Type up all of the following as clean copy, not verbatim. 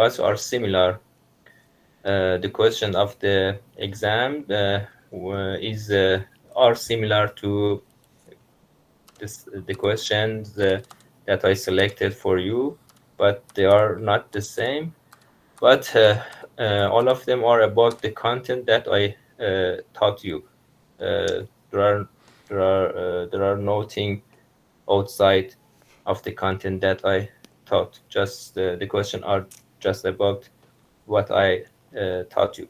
but are similar. The question of the exam are similar to the questions that I selected for you, but they are not the same. But all of them are about the content that I taught you. Uh, there are there are nothing outside of the content that I taught. Just the question are just about what I taught you.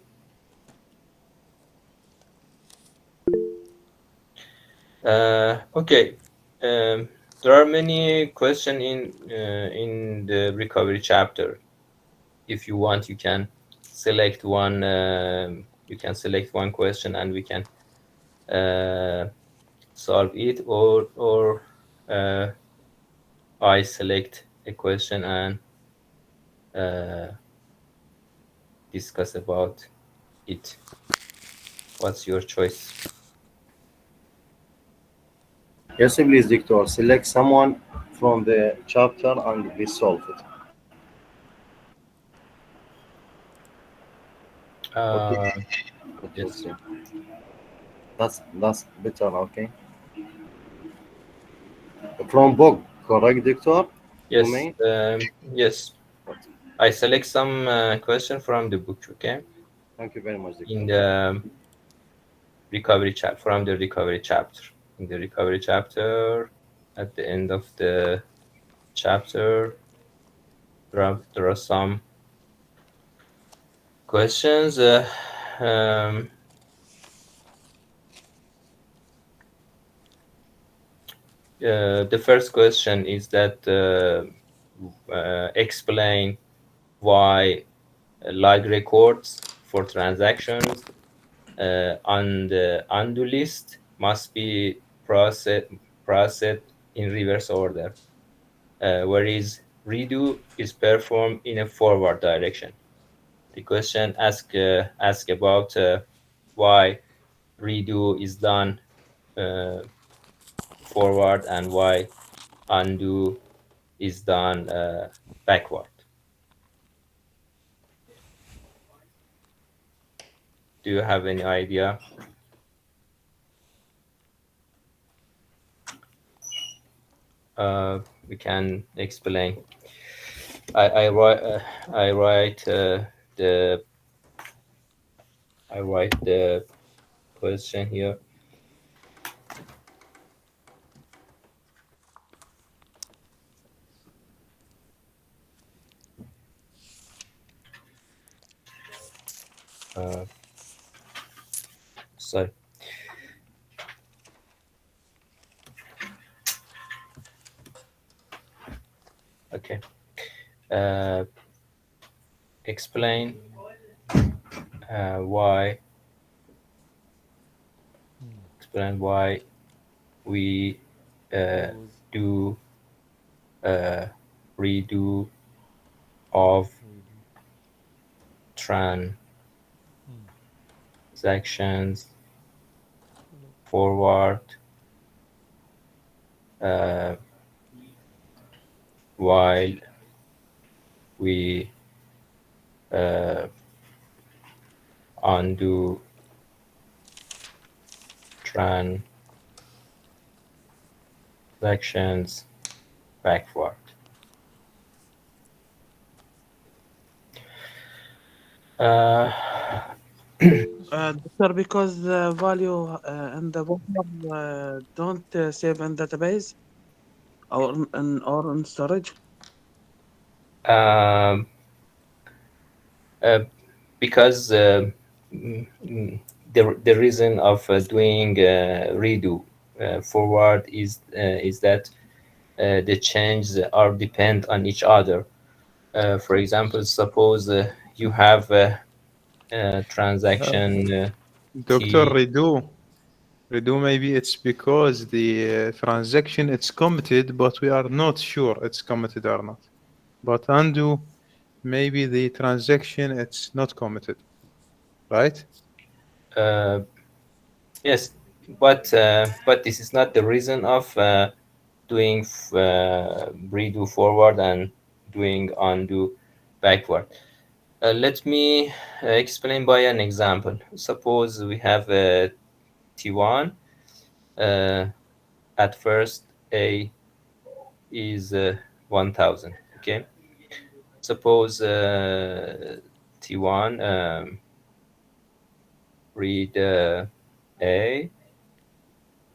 Okay. There are many questions in the recovery chapter. If you want, you can select one. You can select one question, and we can solve it, or uh, I select a question and uh, discuss about it. What's your choice? Yes, please, Doctor. Select someone from the chapter and please solve it. Okay. Uh, Okay. yes, Okay. That's better. Okay. From book, correct, Doctor? You yes, mean? yes. I select some question from the book. Okay, Thank you very much, in Doctor. the recovery chapter, from the recovery chapter. In the recovery chapter, at the end of the chapter, there are some questions. Um, the first question is that explain why log records for transactions on the undo list must be processed in reverse order, whereas redo is performed in a forward direction. The question ask about why redo is done uh, forward and why undo is done backward. Do you have any idea? We can explain. I write I write the I write the question here. Uh, sorry. Okay. Uh, explain why explain why we uh, use do uh, redo of redo. Hmm. transactions Hello. forward uh, while we uh, undo transactions backward. Uh, Doctor, because the value and the buffer don't save in database or in storage. um, uh, because mm, mm, the reason of doing redo forward is that the changes are depend on each other. For example, suppose you have a Uh, transaction Dr. T. Redo, maybe it's because the transaction it's committed, but we are not sure it's committed or not. But undo, maybe the transaction it's not committed, right? Uh, yes, but this is not the reason of doing redo forward and doing undo. backward. Let me explain by an example. Suppose we have a T1. Uh, at first, A is 1000. Okay. Suppose T1 read A.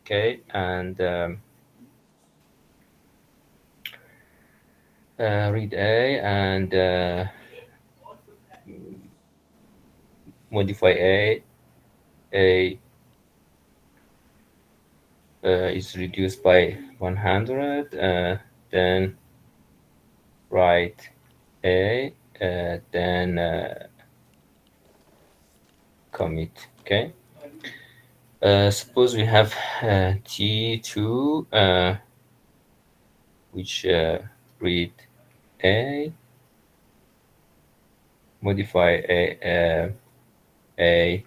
Okay, and read A and modify A. A is reduced by 100. Then write A. Then commit. Okay. Suppose we have T2, which read A, modify A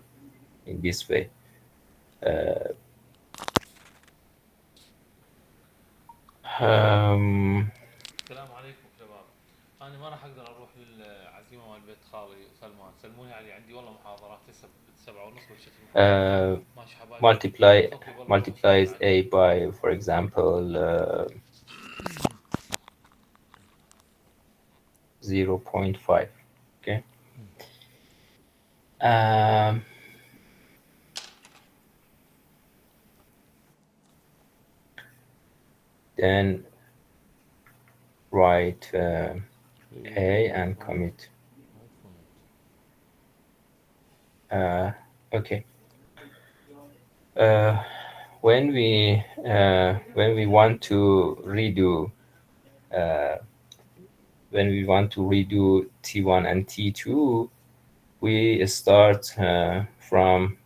in this way. Um, السلام عليكم شباب. انا ما راح اقدر اروح للعزيمه مال بيت خالي سلمان، سلموني عليه، عندي والله محاضرات هسه 7:30 بلشت المحاضره. ماشي حبايبي، multiply توفيق والله معكم، السلام multiplies عليكم. A by, for example, 0.5. Okay. Um, then write A and commit. Okay. Uh, when we want to redo uh, T1 and T2, we start from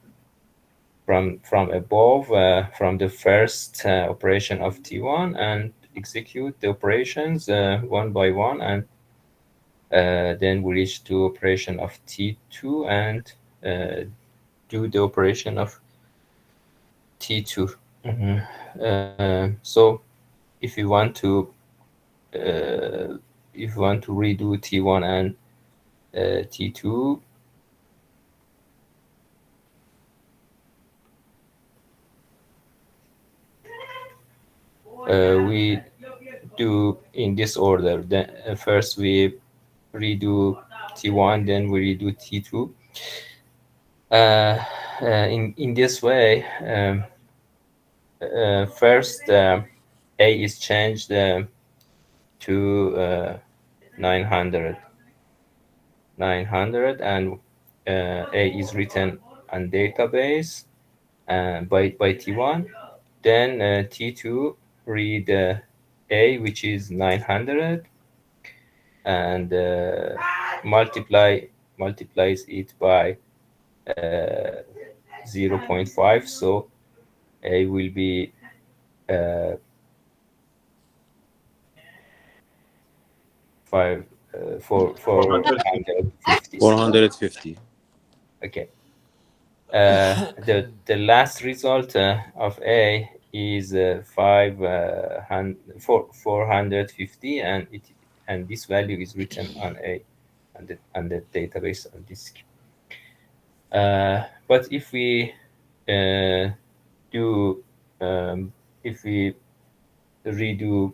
above, from the first operation of T1, and execute the operations one by one, and then we reach to operation of T2 and do the operation of T2. So if you want to redo T1 and T2, we do in this order. Then first we redo T1, then we redo T2. In this way, first A is changed to 900, and A is written on database by T1. Then T2 read A, which is 900, and multiplies it by 0.5. So A will be uh, 450. 450. Okay. The last result of A is 450, and this value is written on A on the database on disk. But if we do if we redo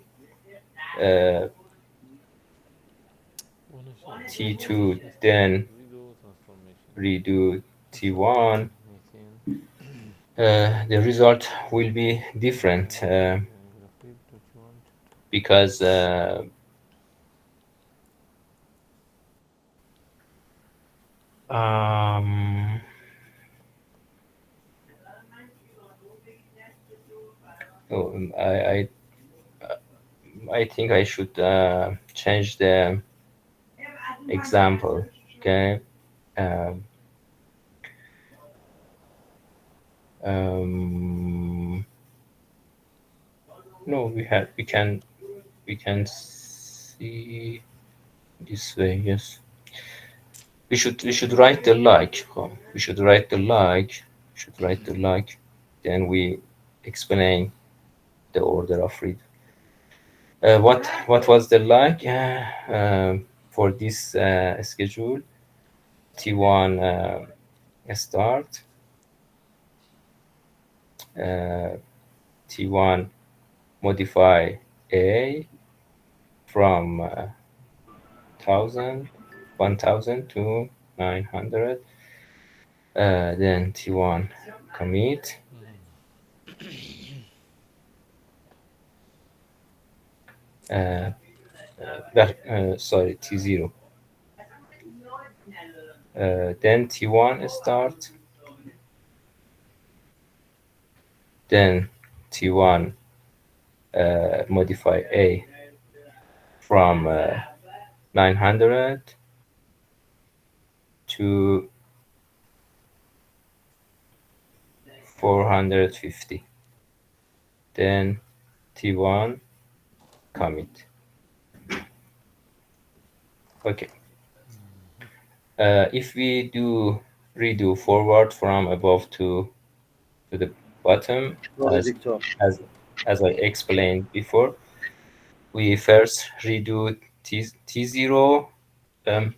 uh, T2, then redo T1, the result will be different because um, oh, I think I should change the example. Okay. Um, no, we can see this way. Yes, we should write the like. We should write the like. Should write the like. Then we explain the order of read. What was the like? for this schedule, T1 start, uh, T1 modify A from 1000 to 900, then T1 commit, uh, sorry, T0, then T1 start, then T1 modify A from 900 to 450, then T1 commit. Okay. If we do redo forward from above to the bottom, Sorry, as Doctor. as as I explained before, we first redo T0. Um,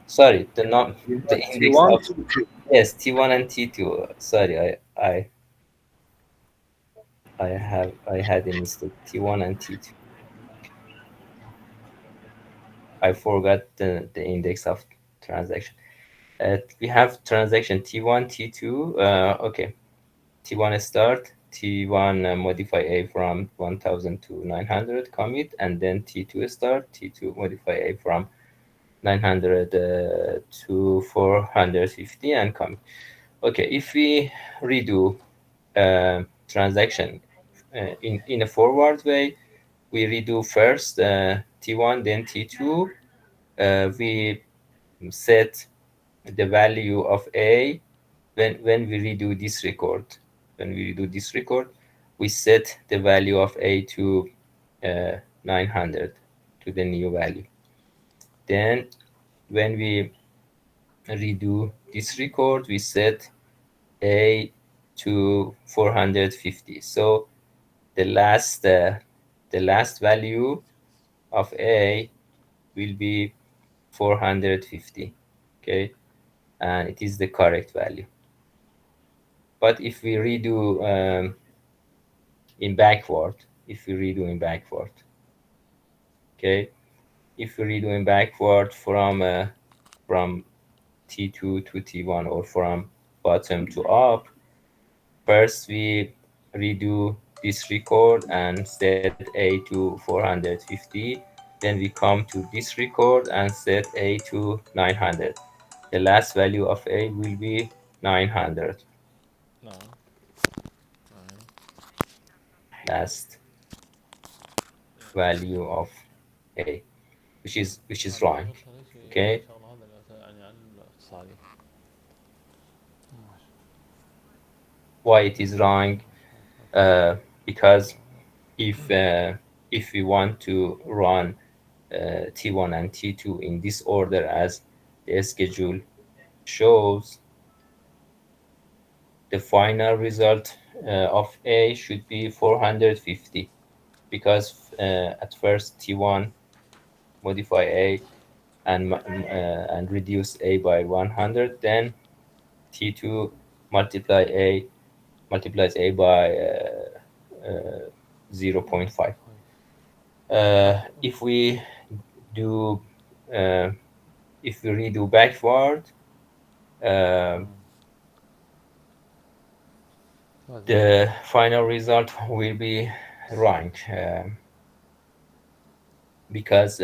sorry, You the have index T1, of, T2. yes, T1 and T2. Sorry, I had a mistake. T1 and T2. I forgot the index of transaction. We have transaction T1, T2. Okay, T1 start, T1 modify A from 1000 to 900 commit, and then T2 start, T2 modify A from 900 to 450 and commit. Okay, if we redo transaction in a forward way, we redo first T1, then T2. We set the value of A when we redo this record. When we redo this record, we set the value of A to 900, to the new value. Then when we redo this record, we set A to 450. So the last value of A will be 450. Okay, and it is the correct value. But if we redo in backward, if we redo in backward, okay, if we redo in backward from T2 to T1, or from bottom to up, first we redo this record and set A to 450. Then we come to this record and set A to 900. The last value of A will be 900. نعم نعم. Last value of A, which is هذا wrong. بس ليش Okay, شغله هذا يعني عن الاقتصادي. why it is wrong? Because if if we want to run T1 and T2 in this order as the schedule shows, the final result of A should be 450, because at first T1 modify A and reduce A by 100, then T2 multiply A multiplies A by 0.5. If we do if we redo backward, uh, the final result will be wrong, because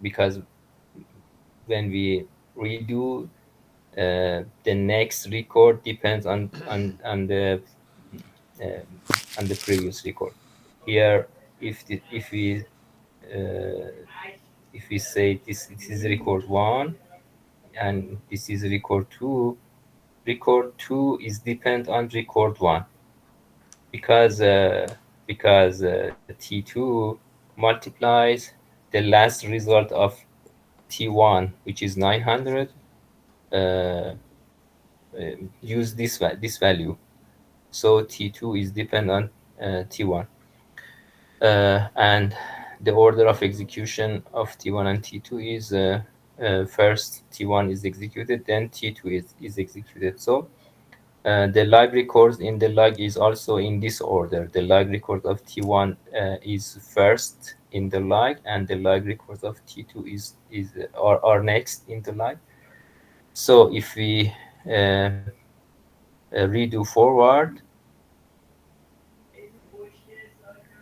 because when we redo, the next record depends on the previous record. Here, uh, if we say this is record one and this is record two is depend on record one, because T2 multiplies the last result of T1, which is 900. uh, Use this value, so T2 is depend on T1, and the order of execution of T1 and T2 is first T1 is executed, then T2 is executed. So the log records in the log is also in this order. The log record of T1 is first in the log, and the log records of T2 are next in the log. So if we redo forward,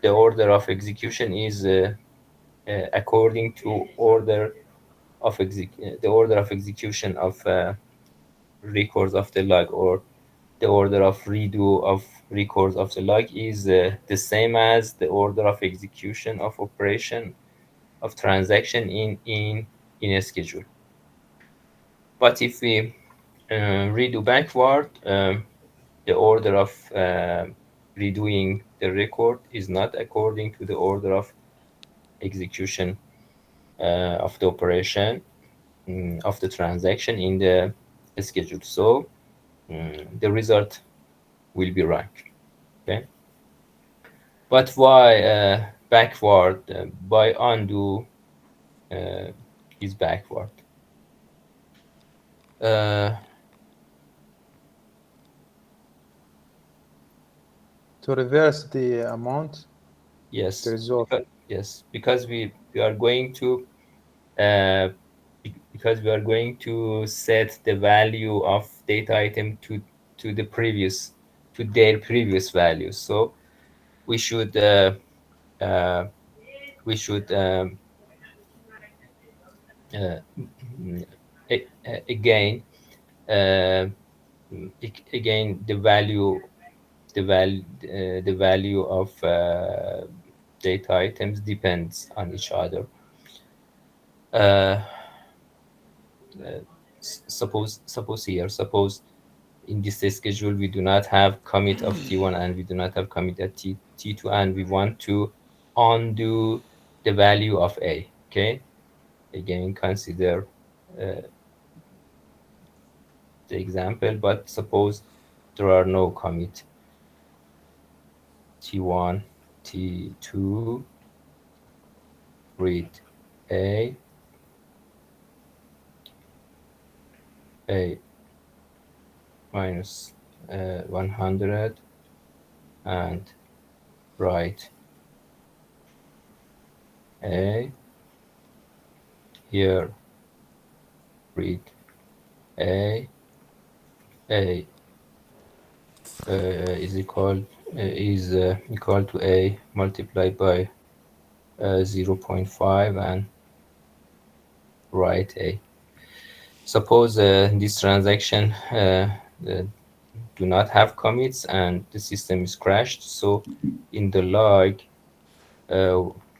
the order of execution is according to the order of execution of records of the log, or the order of redo of records of the log is the same as the order of execution of operation of transaction in a schedule. But if we redo backward, the order of redoing the record is not according to the order of execution of the operation of the transaction in the schedule. So the result will be wrong. Okay. But why backward by undo uh, is backward? Uh, To reverse the amount, the yes, result. because we are going to uh, because we are going to set the value of data item to the previous to their previous values. So we should uh, we should uh, again uh, again the value of data items depends on each other. Uh, suppose in this schedule we do not have commit of T1 and we do not have commit at T2, and we want to undo the value of A. Okay, again consider the example, but suppose there are no commit T1, T2, read A, A minus 100, and write A. Here read A. A is equal to A multiplied by 0.5 and write A. Suppose this transaction do not have commits and the system is crashed. So in the log,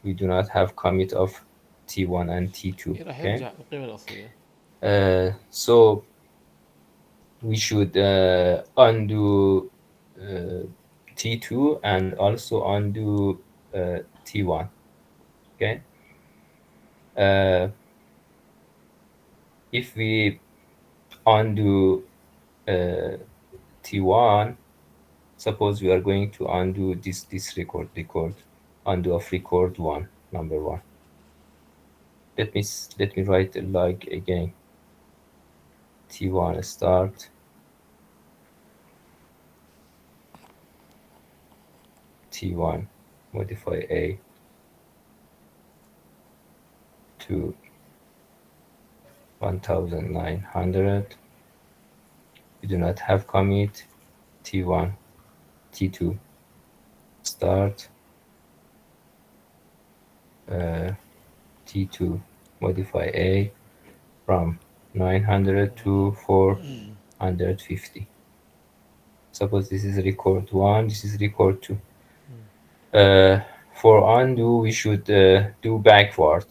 we do not have commit of T1 and T2. راح Okay, يرجع بالقيمة الأصلية. so we should undo T2 and also undo T1. Okay, uh, if we undo T1, suppose we are going to undo this record undo of record one, number one. Let me write the log again. T1 start, T1 modify A to 1900. We do not have commit. T1, T2 start, T2 modify A from 900 to 450. Suppose this is record 1, this is record 2. For undo, we should do backward.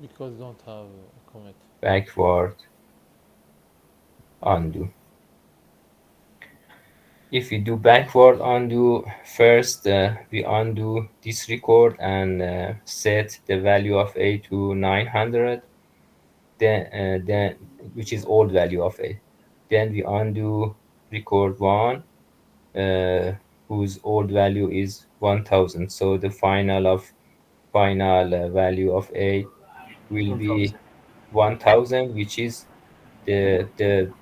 Because don't have a commit. Backward undo. If we do backward undo, first we undo this record and set the value of A to 900, then which is old value of A. Then we undo record 1, whose old value is 1000. So the final value of a will be 1000. 1000, which is the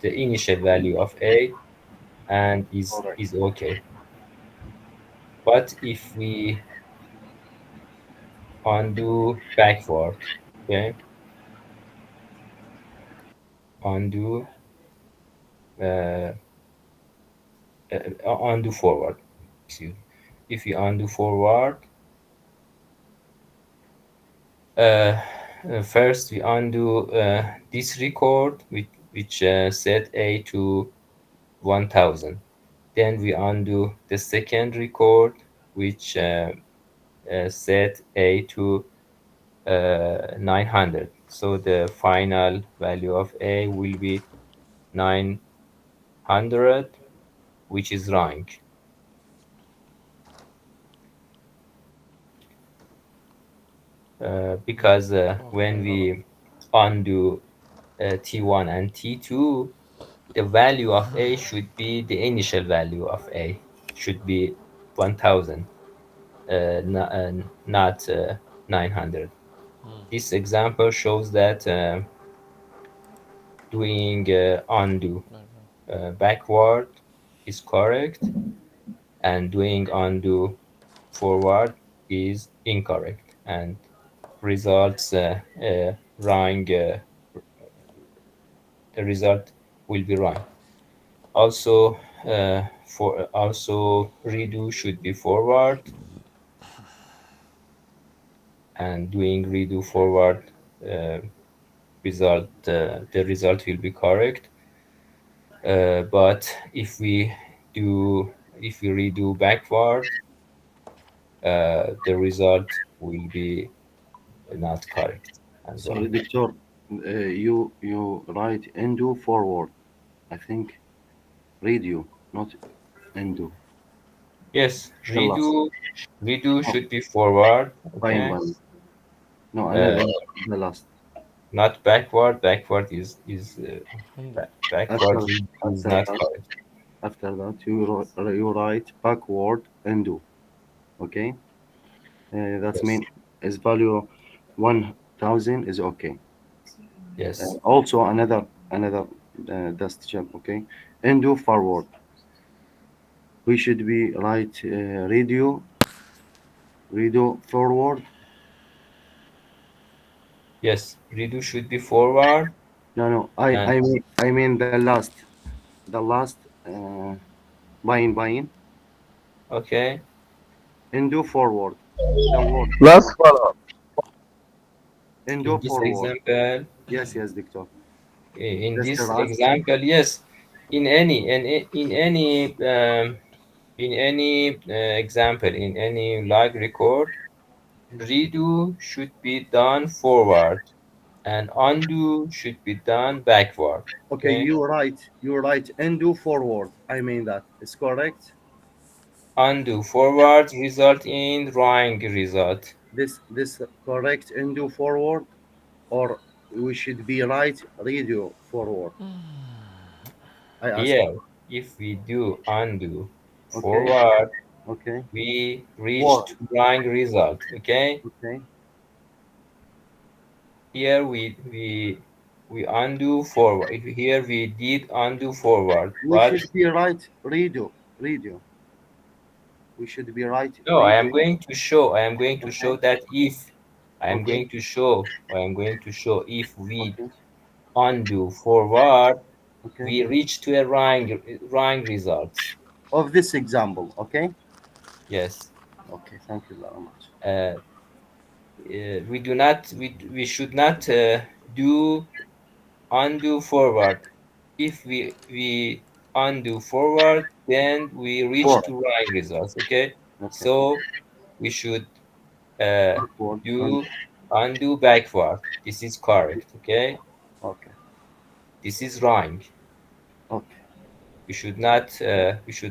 initial value of a, and All right. is okay. But if we undo backward, okay, undo uh, undo forward, excuse me. If we undo forward, uh, first we undo this record which set a to 1000. Then we undo the second record which set a to 900. So the final value of a will be 900, which is wrong, because when we undo T1 and T2, the value of A should be the initial value of A, should be 1000, not 900. This example shows that doing undo backward is correct, and doing undo forward is incorrect, and results wrong. The result will be wrong. Also, for also redo should be forward, and doing redo forward uh, the result will be correct. But if we redo backward, the result will be not correct and Sorry, wrong. Doctor. You write undo forward. I think radio, not undo. Yes, The last. redo Oh, should be forward. fine, Okay, fine. No, uh, another. The last. not backward. Backward is backward After is after not that, correct. after that, you write backward undo. Okay. That's Yes, mean is value 1000 is okay. yes, Also another dust chip. Okay. Undo forward. We should be write radio forward. yes. Redo should be forward, No, no. and I mean the last buying okay. undo forward. The word Last follow. undo In this forward. example, Yes, yes, Doctor. in Just the this last. example, yes. In any example, in any log record, redo should be done forward, and undo should be done backward. Okay, Okay, you write undo forward. I mean that. It's correct. undo forward result in wrong result. This correct undo forward, or we should be right radio forward. I ask. Here, if we do undo Okay, forward, okay, we reach four. to wrong result. Okay, Okay. here we undo forward. Here we did undo forward, We but should be right radio. We should be right no, I am radio. going to show. I am going to show Okay, that if I am okay, going to show. I am going to show if we okay, undo forward, okay. we reach to a wrong result. Of this example, okay. Yes. Okay, thank you very much. Uh, we should not do undo forward. If we undo forward, then we reach Four. to wrong results. Okay, Okay, so we should uh, backward and do undo backward. This is correct. Okay, okay, this is wrong. okay. We should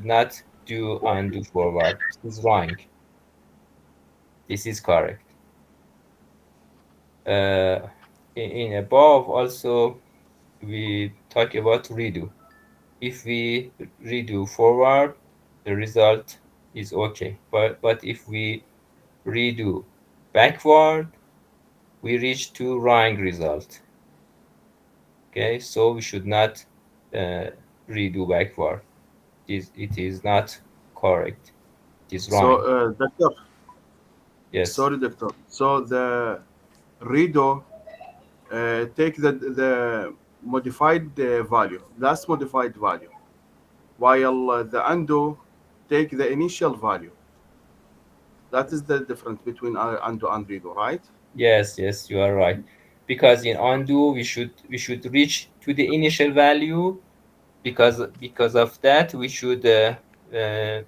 not do undo forward. This is wrong. This is correct. Uh, in above also we talk about redo. If we redo forward, the result is okay. But if we redo backward, we reach to wrong result. Okay, so we should not uh, redo backward. It is not correct. It is So, wrong. doctor, Yes. sorry, doctor. So the redo take the modified value, last modified value, while the undo take the initial value. That is the difference between undo and redo, right? Yes, yes, you are right. Because in undo we should reach to the initial value, because of that uh,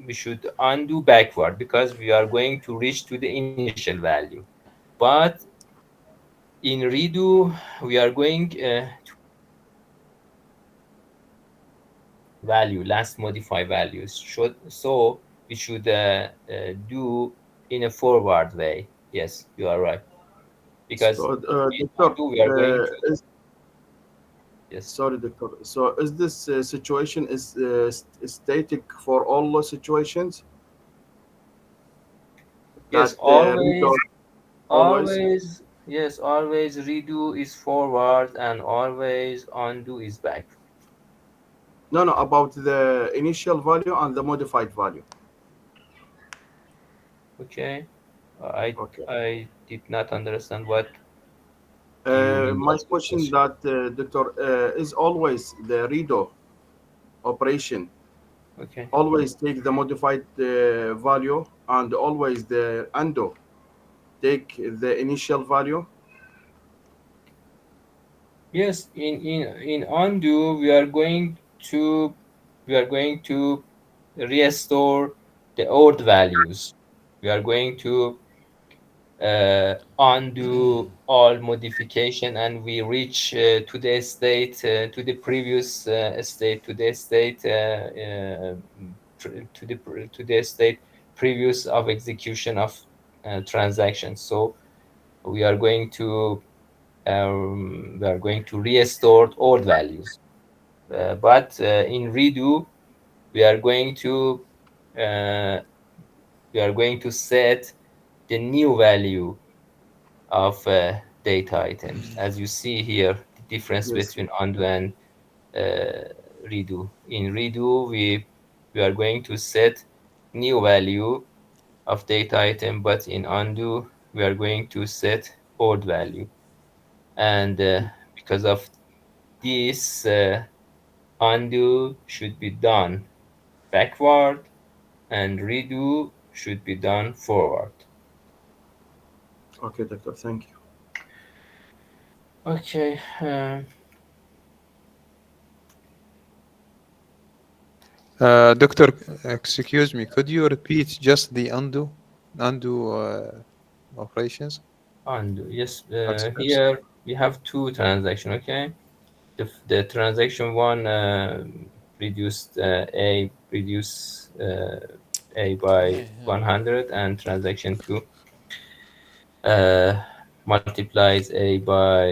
we should undo backward because we are going to reach to the initial value. But in redo we are going to reach to the value, last modified values. So we should do in a forward way. Yes, you are right. Because So, in doctor, undo we are going to, is yes. sorry, doctor. So, is this situation is static for all situations Yes, that redo always? always redo is forward and always undo is back. No, no, about the initial value and the modified value. Okay. I Okay. I did not understand what do you mean by My your question question. that doctor is always the redo operation Okay. always take the modified value and always the undo take the initial value. Yes, in undo to we are going to restore the old values. We are going to undo all modification and we reach to the state to the previous state to the state to the state previous of execution of transactions. So we are going to restore old values. But in redo we are going to uh, set the new value of data items. As you see here, the difference Yes. between undo and redo. In redo, we are going to set new value of data item, but in undo, we are going to set old value. And because of this, undo should be done backward, and redo should be done forward. Okay, doctor, thank you. Okay. Doctor, excuse me, could you repeat just the undo operations? Undo. Yes, Express. here we have two transactions. Okay, the transaction one reduce a by Yeah, yeah. 100, and transaction two uh, multiplies a by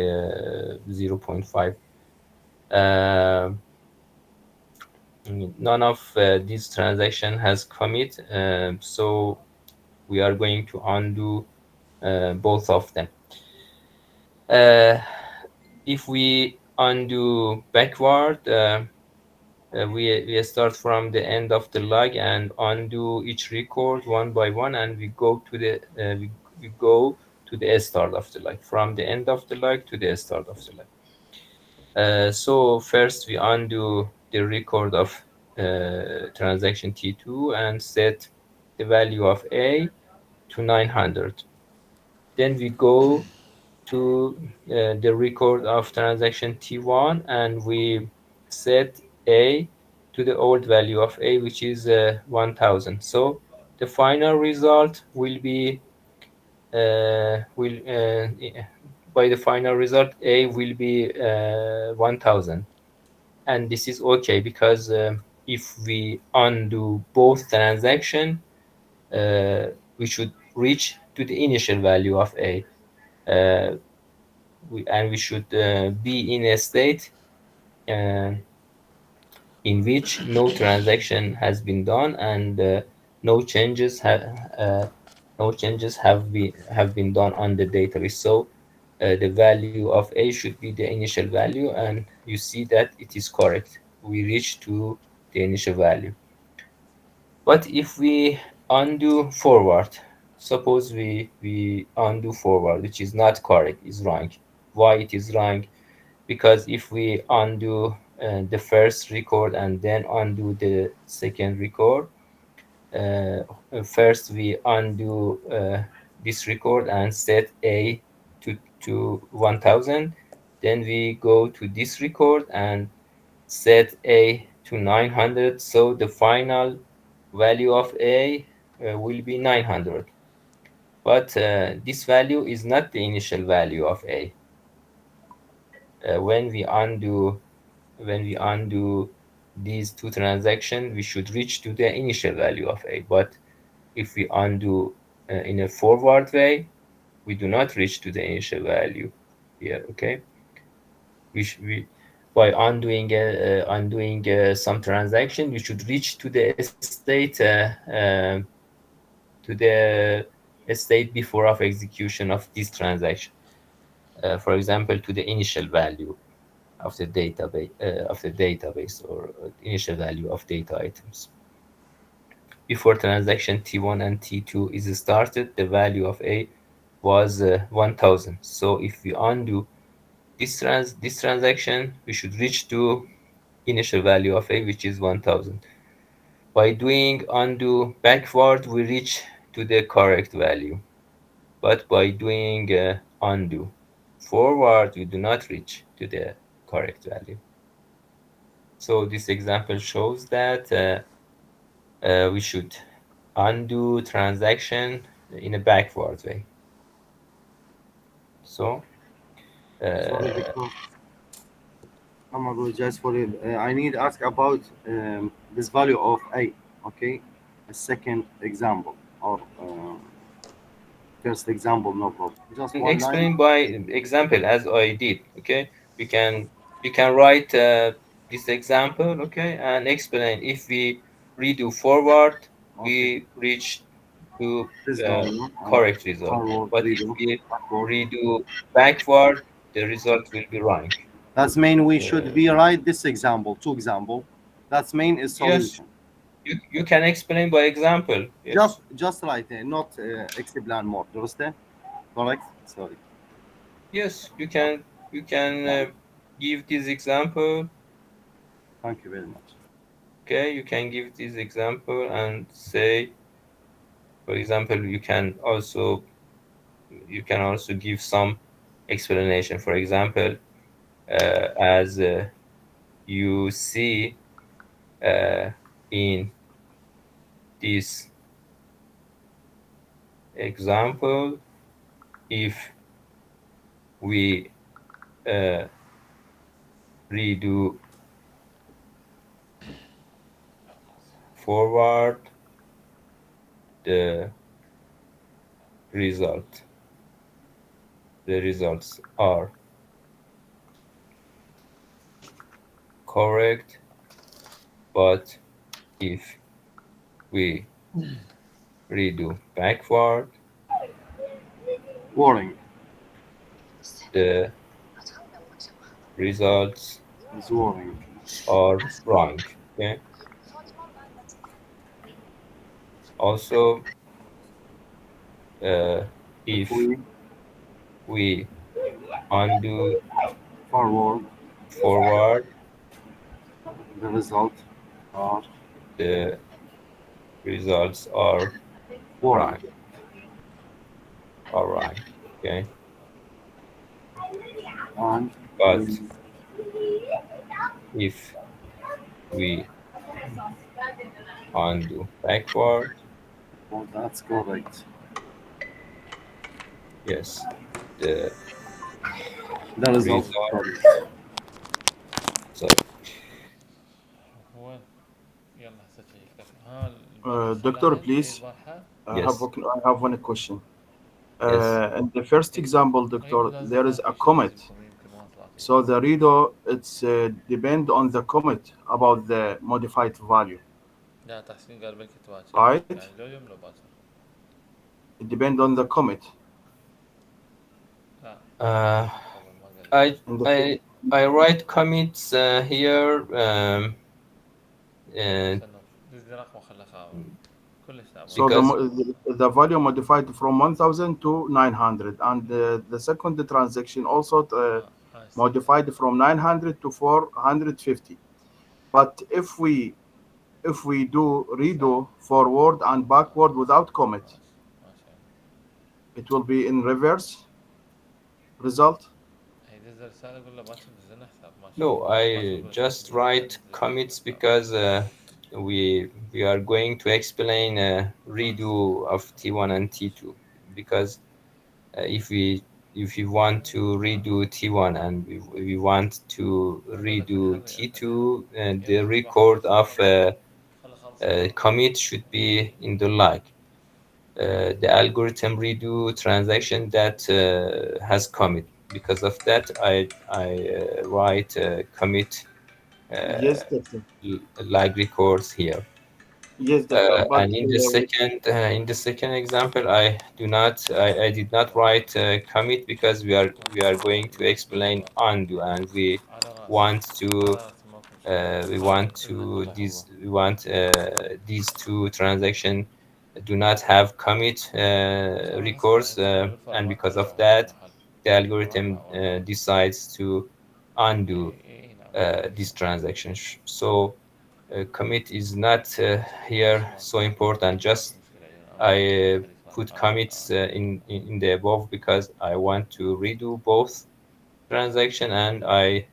0.5. Uh, None of these transaction has commit, so we are going to undo both of them. Uh, if we undo backward, we start from the end of the log and undo each record one by one, and we go to the start of the log, from the end of the log to the start of the log. So first we undo the record of transaction T2 and set the value of A to 900. Then we go to the record of transaction T1 and we set A to the old value of A, which is 1000. So the final result will be will by the final result A will be 1000. And this is okay because if we undo both transaction, uh, we should reach to the initial value of A. Uh, and we should be in a state uh, in which no transaction has been done, and no changes have been done on the database. So the value of a should be the initial value, and you see that it is correct. We reach to the initial value. But if we undo forward, suppose we undo forward, which is not correct, is wrong. Why it is wrong? Because if we undo the first record and then undo the second record, uh, first we undo this record and set a to 1000, then we go to this record and set a to 900, so the final value of a will be 900. But this value is not the initial value of a. When we undo these two transactions, we should reach to the initial value of a. But if we undo in a forward way, we do not reach to the initial value here. Okay, we by undoing some transaction, we should reach to the state to the state before of execution of this transaction. For example, to the initial value of the database, or initial value of data items. Before transaction T1 and T2 is started, the value of A was 1000. So if we undo this transaction, we should reach to initial value of A, which is 1000. By doing undo backward, we reach to the correct value. But by doing undo forward, we do not reach to the correct value. So this example shows that we should undo transaction in a backward way. So Sorry, uh, Victor. I'm apologize for it. I need to ask about this value of a. Okay, a second example or first example, no problem. Just one line. explain by example as I did. Okay, we can write this example. Okay, and explain. If we redo forward, Okay, we reach to this value and correct result. forward But if redo we backward. redo backward, the result will be wrong. That's mean we should Uh, be right this example, two example. That's mean is yes, solution. you can explain by example. Yes. Just right, not explain more. Understand? Correct? Sorry. Yes, Okay. you can Fine. give this example. Thank you very much. Okay, you can give this example and say, for example, you can also give some explanation. For example, as you see uh, in this example, if we uh, redo forward, the result the results are correct, but if we redo backward, Warning the results is warning. are wrong. Okay. Also, If if we we undo forward, forward, the result are the results are warning. wrong. All right. Okay. And But we, if we undo backward, well, that's correct. yes, the The result result. correct. Sorry. وين؟ يلا هسه شيء يكتفي. ها الباقي Doctor, حلها هي please, واضحة. Yes. I have one question. Yes. In the first example, ايوه Doctor, لازم there is ما a في شيء comet. يلزمكم يمكن ما طلعت. So the reader, it's depend on the commit about the modified value. لا تحسين قال بلكي باكر، right? يعني لو اليوم لو باكر. It depends on the commit. لا Uh, قبل ما قال I لي. In the I write commits here. استنى دز رقم خلى خابر كلش تعبان. so the, Because the value modified from 1000 to 900, and the second transaction also هاي استنى. modified from 900 to 450. But if we do redo forward and backward without commit, ماشي. it will be in reverse result. هي دز رسالة قول له باكر دزنا حساب ماشي. no, باكر I قول له just دز رسالة write دز commits حساب. because we are going to explain a redo of T1 and T2, because if we want to redo T1 and we want to redo T2, the record of commit should be in the log. The algorithm redo transaction that has commit. Because of that, I write commit Yes, doctor. log records here. Yes, doctor. But And in the second example, I did not write commit because we are going to explain undo, and على راس want to على راس ماكو مشكلة. we want these two transactions do not have commit صار هسه records, يعني خلي and بالفورمات because هذا of هو ماكو that, محل. the algorithm الرابع والله. decides to undo اي نعم. this transaction. So commit is not here so important. Just مشكلة يعني أنا I أخلي put صراحة. commits in the above because I want to redo both transaction, and I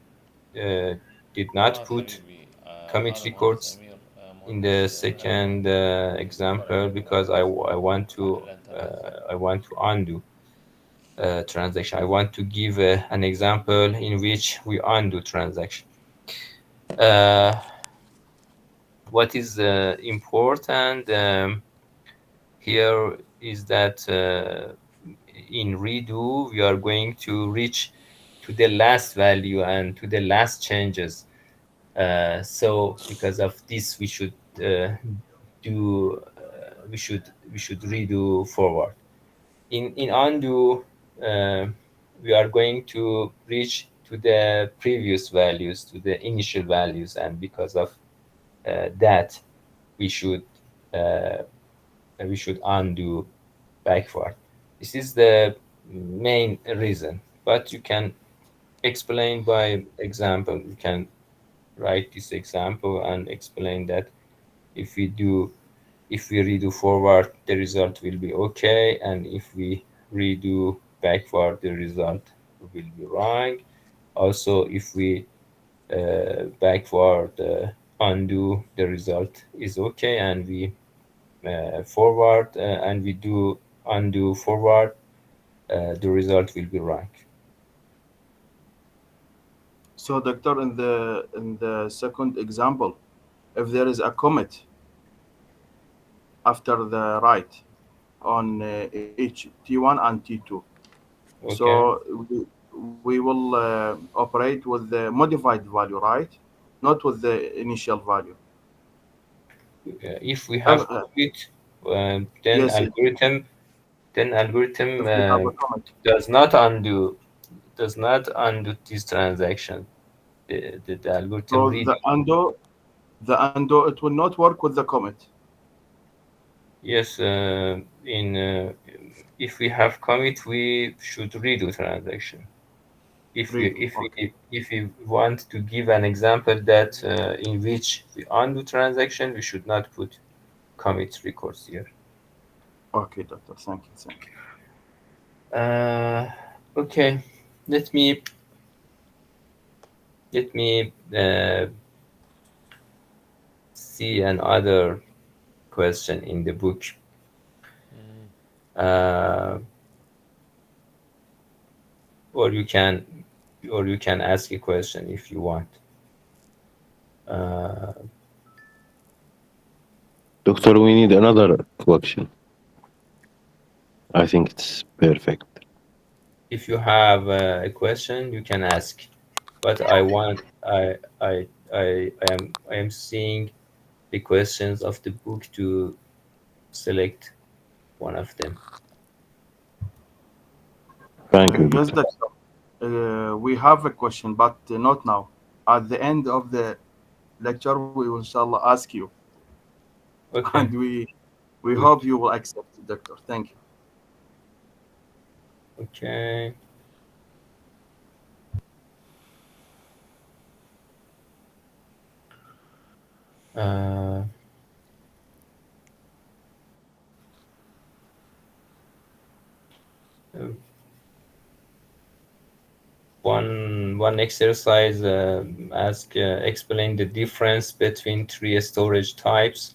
did not مراد put حبيبي commit هذا مهندس records أمير in the مهندس second فرع example because البيانات I want على to الإنترنت. undo transaction. I want to give an example in which we undo transaction. Uh, what is important here is that in redo we are going to reach to the last value and to the last changes. So because of this, we should do we should redo forward. In undo, uh, we are going to reach to the previous values, to the initial values, and because of that, we should uh, we should undo backward. This is the main reason, but you can explain by example. You can write this example and explain that if we do if we redo forward, the result will be okay, and if we redo backward, the result will be wrong. Also, if we backward undo, the result is okay, and we forward and we do undo forward, the result will be wrong. so, doctor, in the second example, if there is a commit after the write on each T1 and T2, Okay. so we will operate with the modified value, right? Not with the initial value. If we Uh, have uh, commit, then yes, algorithm if we have a commit. does not undo this transaction. The algorithm So read. the undo, it will not work with the commit. Yes, in if we have commit, we should redo transaction. Redo. Okay. If we want to give an example that in which we undo transaction, we should not put commit records here. Okay, doctor. Thank you. Thank you. Okay, let me see another question in the book. Uh, or you can ask a question if you want. Uh, Doctor, we need another question. I think it's perfect. if you have a question, you can ask. But I want I am seeing the questions of the book to select one of them. Thank you, Yes, Doctor. doctor. We have a question, but not now. At the end of the lecture, we will inshallah ask you, and Okay, we good. hope you will accept, doctor. Thank you. Okay. Uh, one exercise ask explain the difference between three storage types: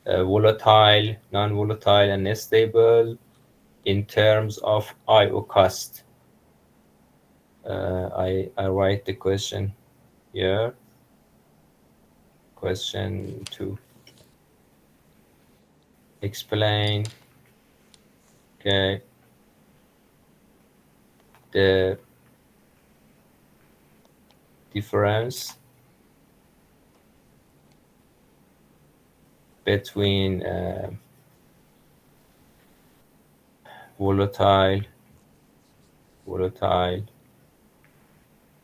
volatile, non-volatile, and stable in terms of I/O cost. I write the question here. Question 2. Explain, okay, the difference between volatile, volatile,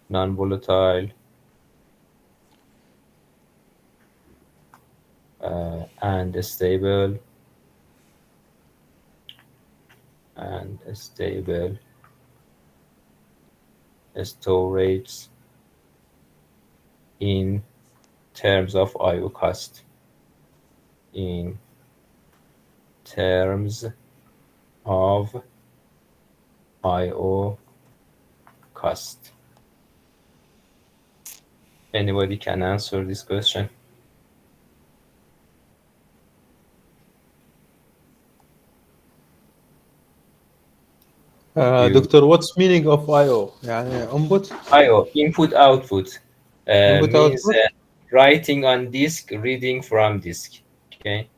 non-volatile, and stable storage in terms of I/O cost. In terms of I/O cost. Anybody can answer this question? You Doctor, what's meaning of I/O? يعني input, I/O, input output, input means output. writing on disk, reading from disk. Okay.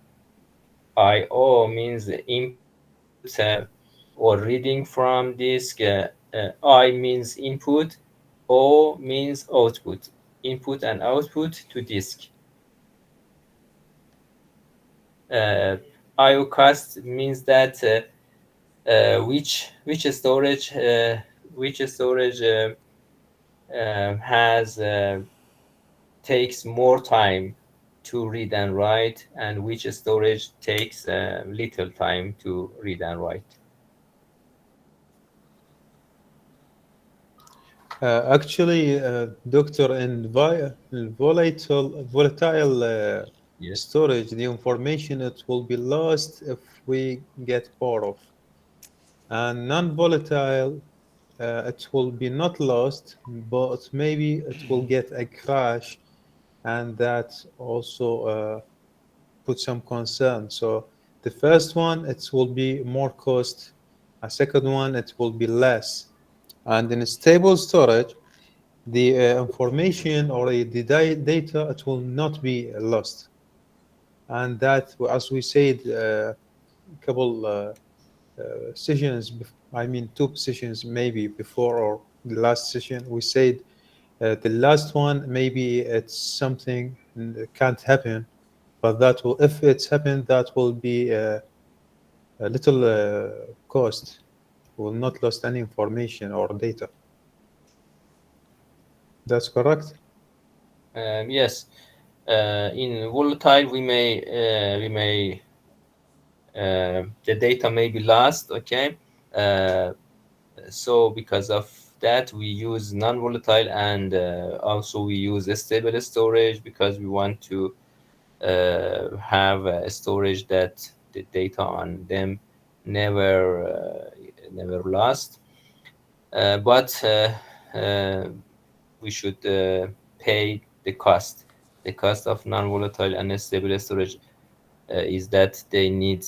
I/O means input or reading from disk. I means input. O means output. Input and output to disk. Uh, I/O cost means that which storage has takes more time to read and write, and which storage takes little time to read and write. Actually, Doctor, in volatile Yes. storage, the information it will be lost if we get bored of, and non-volatile, it will be not lost, but maybe it will get a crash, and that also put some concern. So the first one, it will be more cost. A second one, it will be less. And in stable storage, the information or the data, it will not be lost. And that, as we said, a couple sessions, I mean, two sessions maybe before, or the last session, we said the last one, maybe it's something that can't happen, but that will, if it's happened, that will be a little cost, will not lost any information or data. That's correct. Yes. In volatile, the data may be lost. Okay. Uh, so because of that, we use non-volatile, and also we use a stable storage because we want to have a storage that the data on them never lost. But we should pay the cost. The cost of non-volatile and stable storage is that they need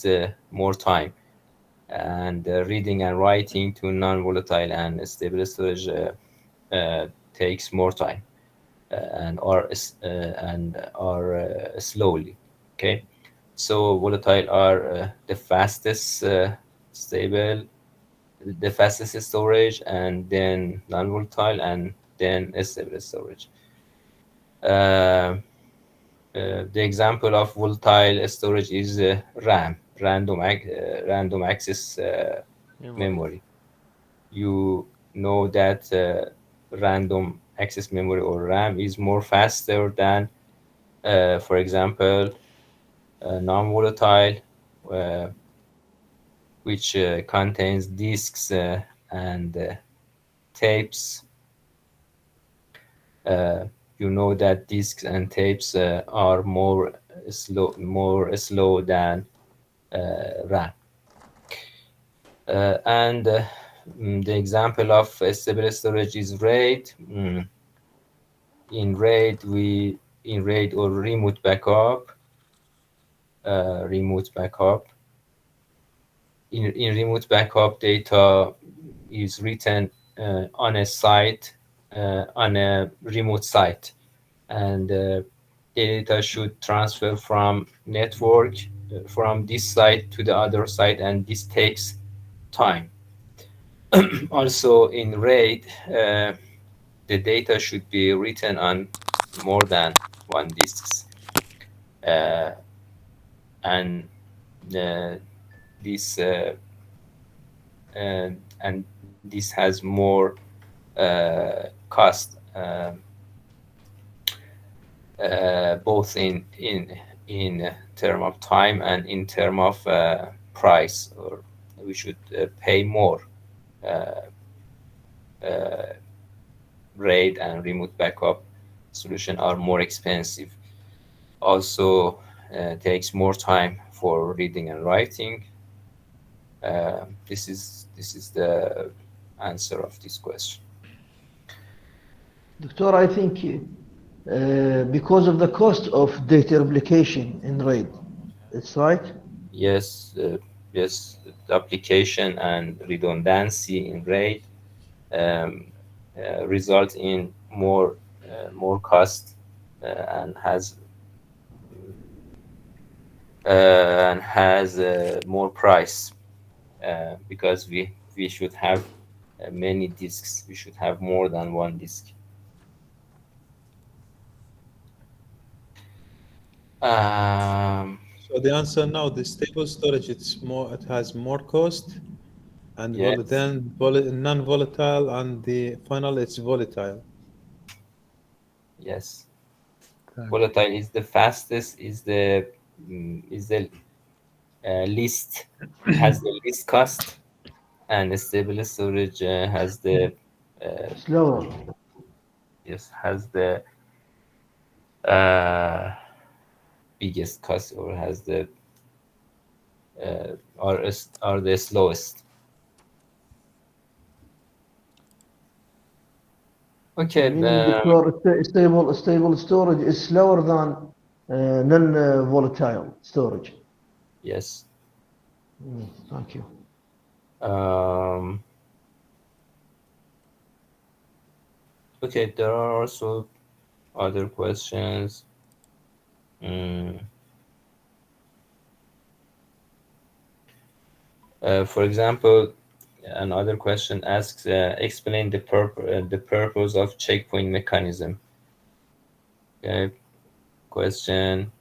more time, and reading and writing to non-volatile and stable storage takes more time, and are slowly. Okay, so volatile are the fastest stable, the fastest storage, and then non-volatile, and then stable storage. Uh, the example of volatile storage is RAM, random access memory. memory. You know that random access memory or RAM is more faster than, for example, non-volatile, uh, which contains disks and tapes. Uh, you know that disks and tapes are more slow than RAM. And the example of stable storage is RAID. In RAID, in RAID or remote backup. In remote backup, data is written on a remote site, and data should transfer from network from this site to the other site, and this takes time. Also, in RAID, the data should be written on more than one disks, uh, and uh, this uh, and this has more cost, both in term of time and in term of price, or we should pay more. uh, uh, RAID and remote backup solution are more expensive. Also, takes more time for reading and writing. This is the answer of this question. Doctor, I think because of the cost of data replication in RAID, it's right? Yes, yes, the application and redundancy in RAID um, result in more cost, and has more price, because we should have many disks. We should have more than one disk. Um, So the answer now, the stable storage, it has more cost, and yes, then non-volatile, and the final it's volatile. yes. Thank you. Volatile is the fastest, is the least, has the least cost, and stable storage has the uh, Slower. yes, has the uh, biggest cost, or has the are the slowest. Okay. Meaning, Doctor, stable storage is slower than non-volatile storage. Yes. Thank you. Um, okay, there are also other questions. Mm, for example, another question asks, explain the purpose of checkpoint mechanism. Okay, question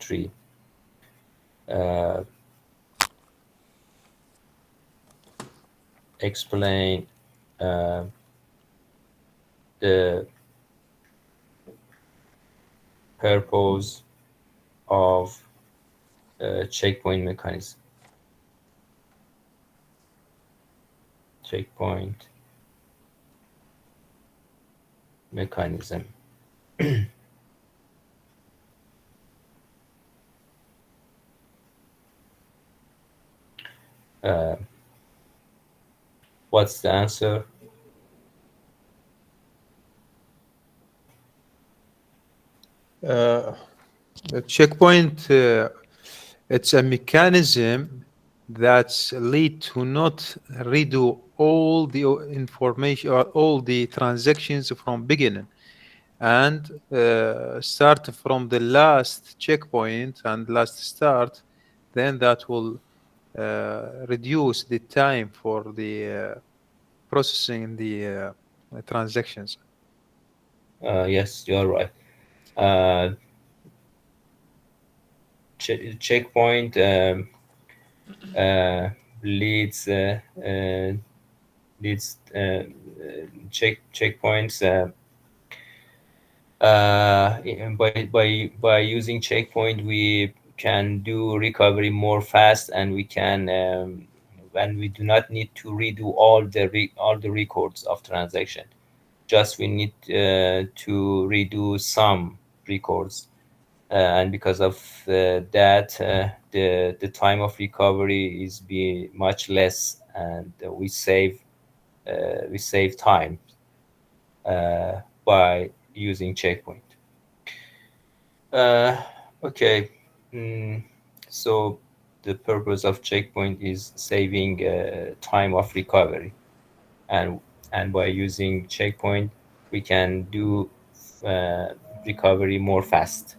3. Uh, explain uh, the purpose of checkpoint mechanism. Checkpoint mechanism. Uh, what's the answer? Uh, the checkpoint, it's a mechanism that's lead to not redo all the information or all the transactions from beginning, and start from the last checkpoint and last start. Then that will reduce the time for the processing the transactions. Yes, you are right. uh, checkpoint uh, leads leads checkpoints by using checkpoint we can do recovery more fast, and we can and we do not need to redo all the records of transaction. Just we need to redo some records, and because of that, the time of recovery is be much less, and we save time by using checkpoint. Uh, okay. Mm, so the purpose of checkpoint is saving time of recovery, and by using checkpoint, we can do uh, recovery more fast.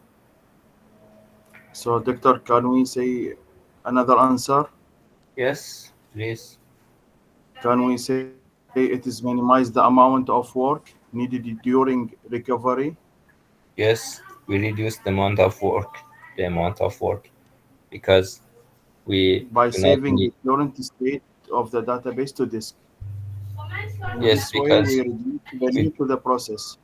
So, Doctor, can we say another answer? Yes, please. Can we say it is minimize the amount of work needed during recovery Yes, we reduce the amount of work, because we by do not saving need. the current state of the database to disk? In Yes, this way, we because reduce the we, need to the process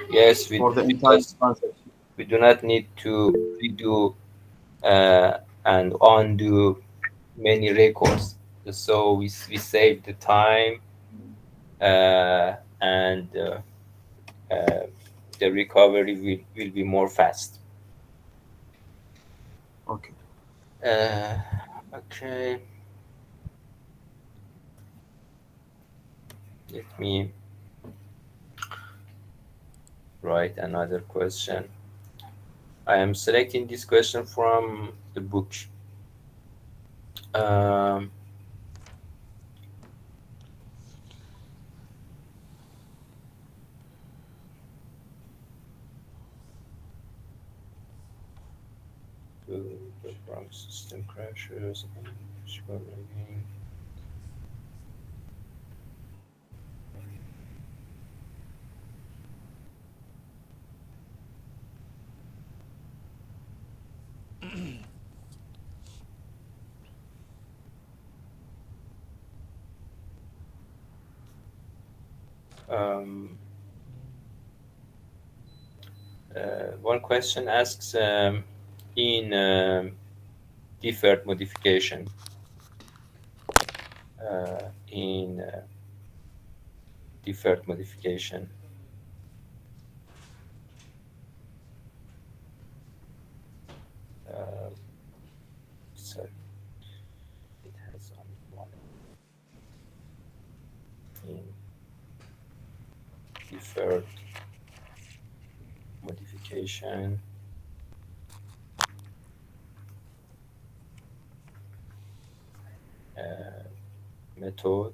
yes, we for the entire because transaction. we do not need to redo uh, and undo many records. So we save the time, and uh, the recovery will be more fast. Okay. Uh, okay, let me write another question. I am selecting this question from the book. Um, the Bronx system crashes. Um, one question asks, in deferred modification, in deferred modification, uh, so it has only one in deferred modification method.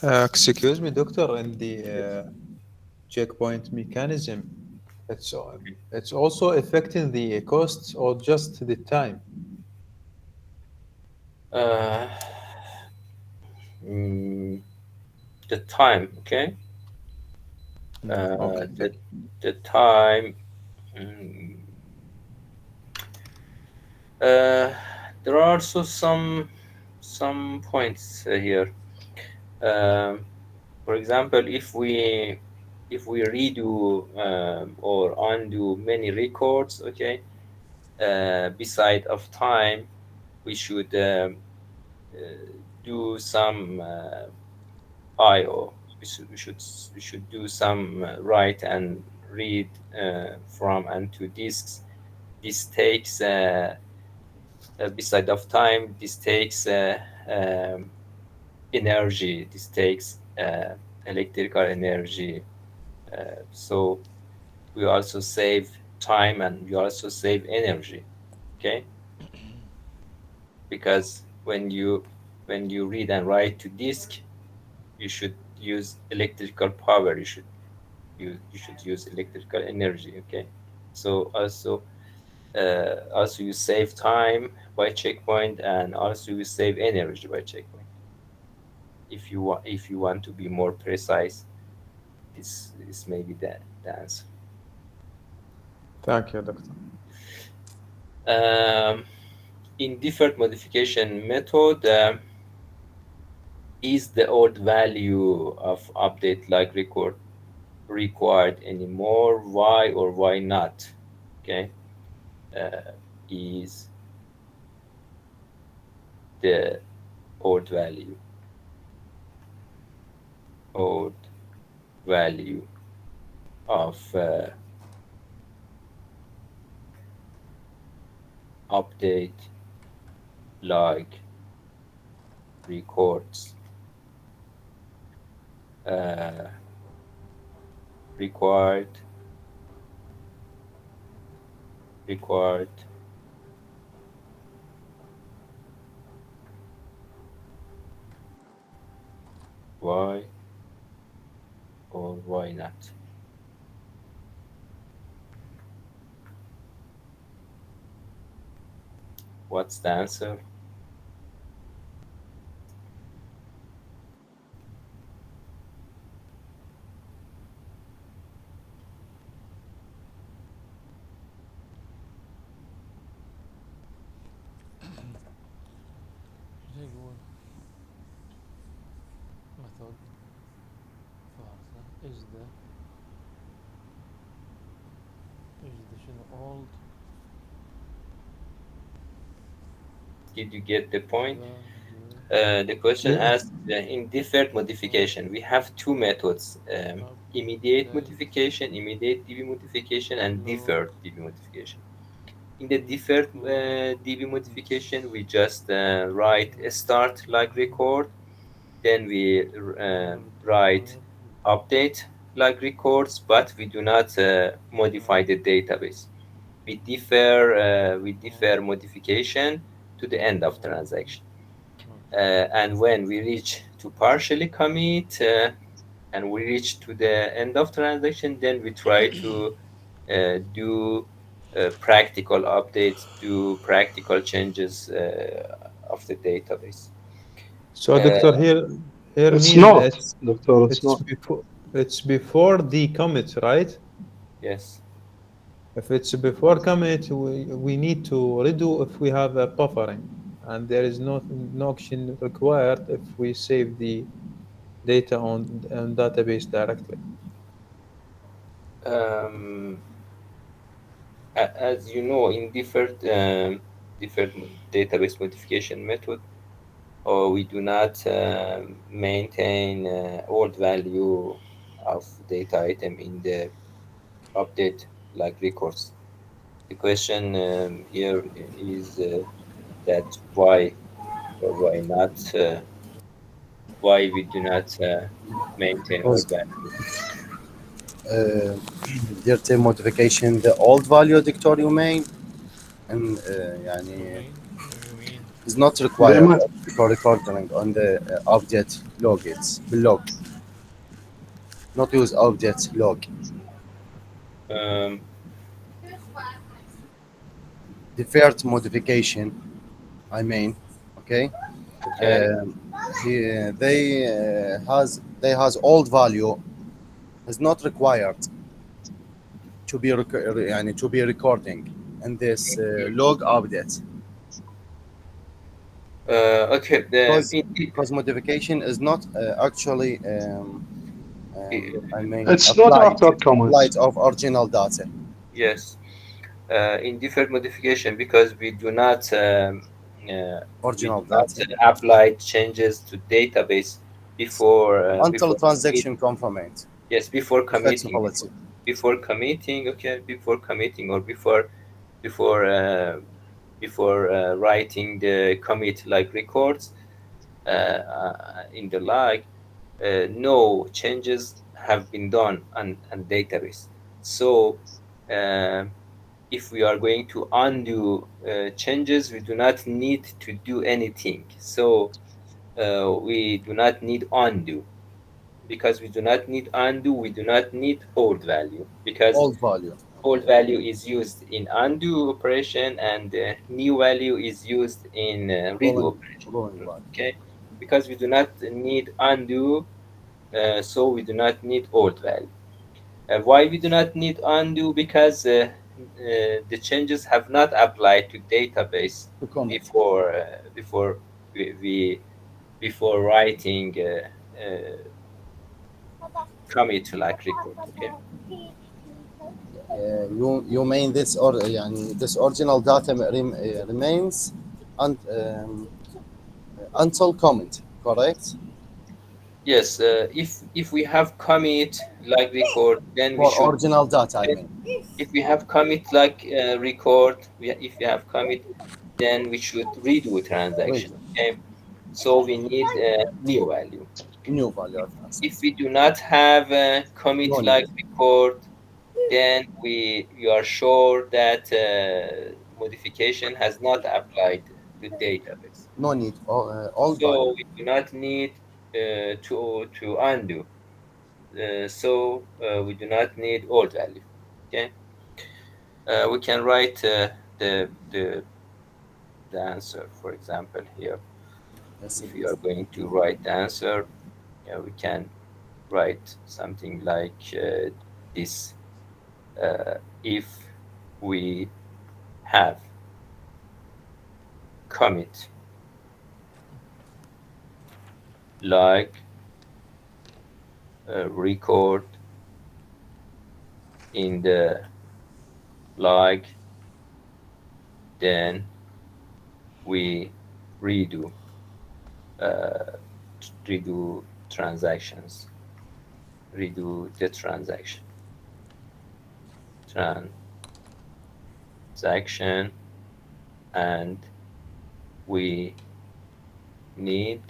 Excuse me, doctor, in the checkpoint mechanism, it's also affecting the costs or just the time? Uh, mm, the time, okay? Okay. The time. mm, uh, there are also some points here. Um, for example, if we redo or undo many records, okay, beside of time, we should do some I/O. We should do some write and read from and to disks. This takes beside of time. This takes energy. This takes electrical energy. So we also save time, and we also save energy. Okay, because when you read and write to disk, you should use electrical power. You should use electrical energy. Okay, so also you save time by checkpoint, and also you save energy by checkpoint. If you want to be more precise, this may be the answer. Thank you, Doctor. Um, in deferred modification method, is the old value of update like record required anymore? Why or why not? Okay, is the old value old value of update like records uh, required required why or why not? What's the answer? شو يقول method فازة is the شنو old Did you get the point? value The question Yeah. asks, in deferred modification, we have two methods, immediate update modification, immediate DB modification, and log deferred DB modification. In the deferred record DB modification, we its just write a start like record, then we write required update like records, but we do not modify the database. We defer on modification to the end of on transaction. okay And when we reach to partially commit and we reach to the end of transaction, then we try to do practical updates, do practical changes of the database. So, Uh, Doctor, here It's means not, that Doctor. It's it's not. before the commit, right? yes. If it's before commit, we need to redo if we have a buffering, and there is no action required if we save the data on database directly. Um, as you know, in different database modification method, or we do not maintain old value of data item in the update like records. The question here is that why or why not, why we do not maintain old Because value. uh, their modification the old value دكتور you mean and يعني you mean is not They required might. for recording on the object log it's بالlog not use object log Um, deferred modification I mean okay okay. they has old value is not required to be يعني to be recording in this log update Okay. The because modification is not actually I mean It's not after applied comments. of original data yes. In deferred modification, because we original do not data apply changes to database until before transaction confirmation yes, before committing, flexibility before committing, okay, before committing or before writing the commit like records in the like, no changes have been done on database. So uh, if we are going to undo changes, we do not need to do anything. So we do not need undo. Because we do not need undo, we do not need old value, because old value old value is used in undo operation and new value is used in redo rolling operation. value Okay, because we do not need undo, so we do not need old value. Why we do not need undo? Because the changes have not applied to database To comment. before we before writing commit like record. Okay. You mean this or يعني this original data remains until comment, correct? Yes. If we have commit like record, then we For should. original data, I mean. If we have commit like record, if we have commit, then we should redo Read transaction. Okay. So we need a new value. new value of If assets. we do not have a commit No need. like record, then we are sure that modification has not applied to database. No need. Old value. So we do not need to undo. So we do not need old value. Okay. We can write the, the the answer, for example, here. Yes, If it we is. are going to write the answer, we can write something like this. If we have commit like record in the like, then we redo uh, redo transactions, redo the transaction, and we need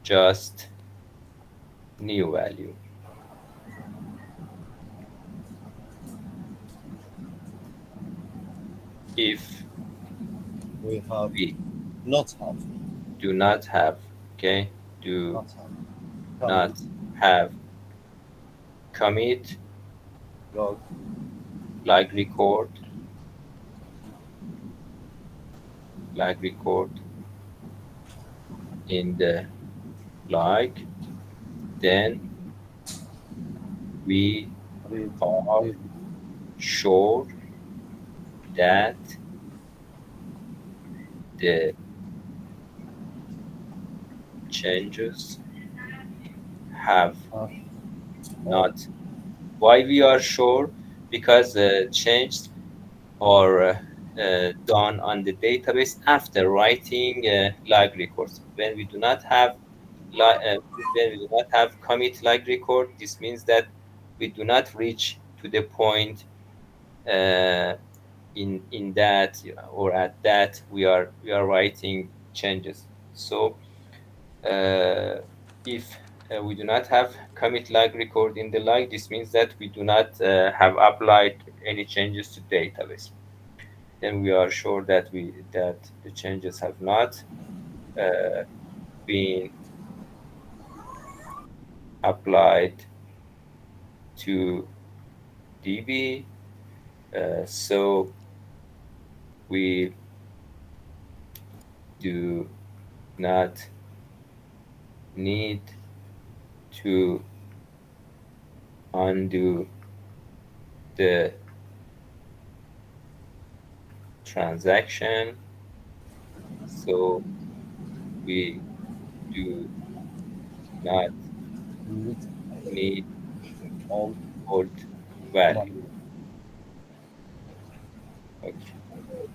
just new value. If We have we not have. do not have, okay, do Not have. not Comment. have commit Log. like record, like record in the like, then we Read. are Read. sure that the changes have Have. not. Why we are sure? Because changes are done on the database after writing log records. When we do not have when we do not have commit log record, this means that we do not reach to the point uh, in that or at that we are writing changes. So if we do not have commit log record in the log, this means that we do not have applied any changes to database. Then we are sure that the changes have not uh, been applied to DB. So we do not need to undo the transaction. So we do not Need need all old value. value. Okay.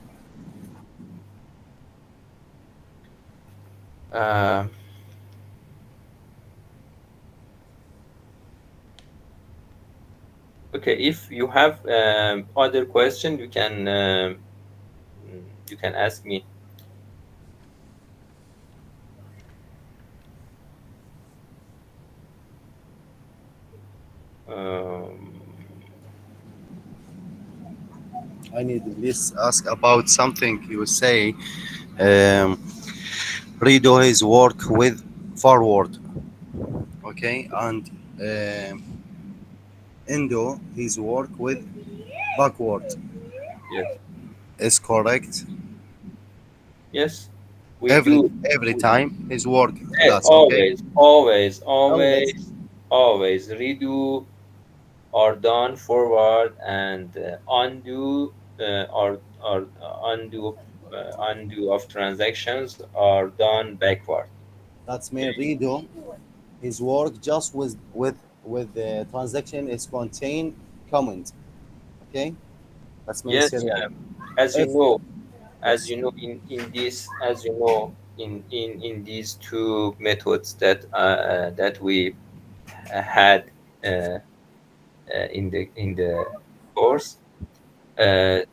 Uh, okay. If you have other question, you can ask me. Um, I need at least ask about something you say. Um, redo his work with forward, okay, and Indo his work with backward. yes. Is correct. Yes. We Every do. every time his work. Eh, That's okay. always, always, always, Always. always redo are done forward, and undo of transactions are done backward. That's mean Okay. Rido, his work just with the transaction is contain comment. Okay, that's mean Yes, simple. as you If know, yes, in these two methods that we had in the course,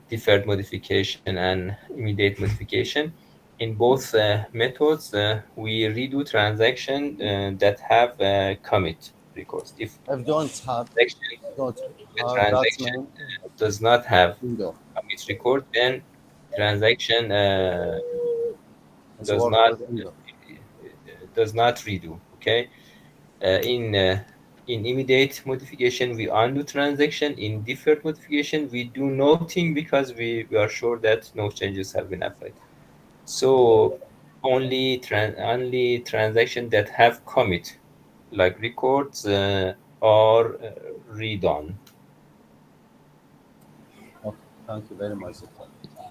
deferred modification and immediate modification. In both methods, we redo transaction that have commit records. If if transaction, don't the have that's transaction mean does not have window commit record, then transaction is does work not with window. redo. Okay. In immediate modification, we undo transaction. In deferred modification, we do nothing because we are sure that no changes have been applied. So only transaction that have commit, like records, are redone. Okay, thank you very much, Doctor.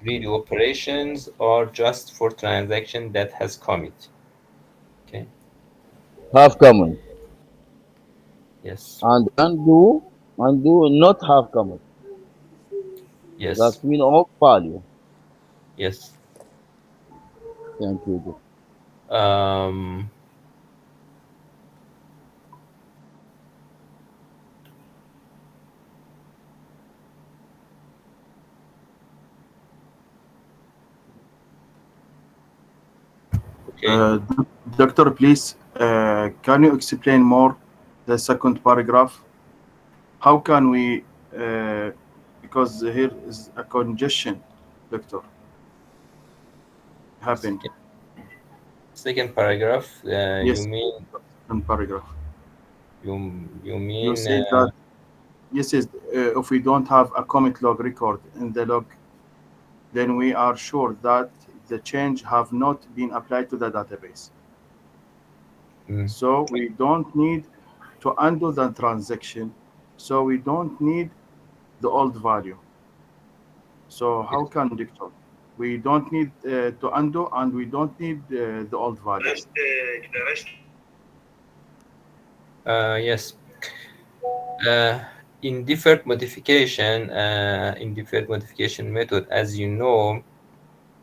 Redo operations are just for transaction that has commit. Okay. Half common. Yes. And undo not half common. Yes. That mean all value. Yes. Thank you. Um, okay. Doctor, please, can you explain more the second paragraph? How can we, uh, because here is a congestion, Doctor, happened. Second, second paragraph. You Yes, mean second paragraph. you You mean said that, yes, if we don't have a commit log record in the log, then we are sure that the change have not been applied to the database. mm, So we don't need to undo the transaction. So we don't need the old value. So how yes. can Doctor? We don't need to undo and we don't need the old value. Yes. Uh, in deferred modification method, as you know,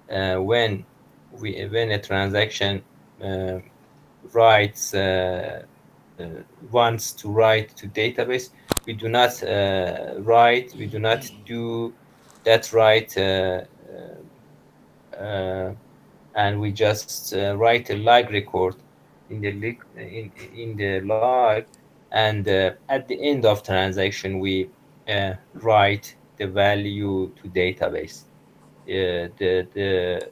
when when a transaction uh, writes uh, wants to write to database, we do not do that write, and we just write a log record in the log, and at the end of transaction we uh, write the value to database. The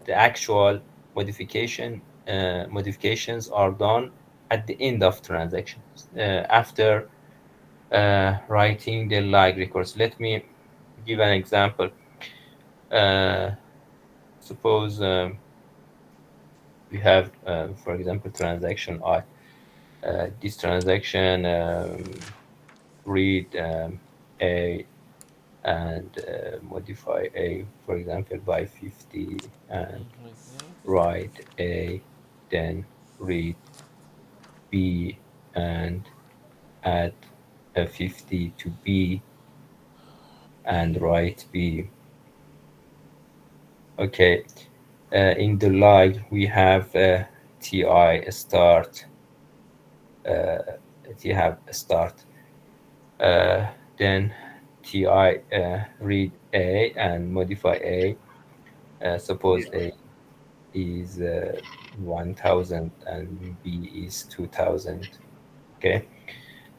actual modifications are done at the end of transactions, after writing the log records. Let me give an example. uh, Suppose we have, for example, transaction I. This transaction read A and modify A, for example, by 50, and write A, then read B and add a 50 to B and write B. Okay, in the log we have TI start, uh, you have a start, uh, then ti read A and modify A. Suppose A is 1000 and B is 2000. Okay,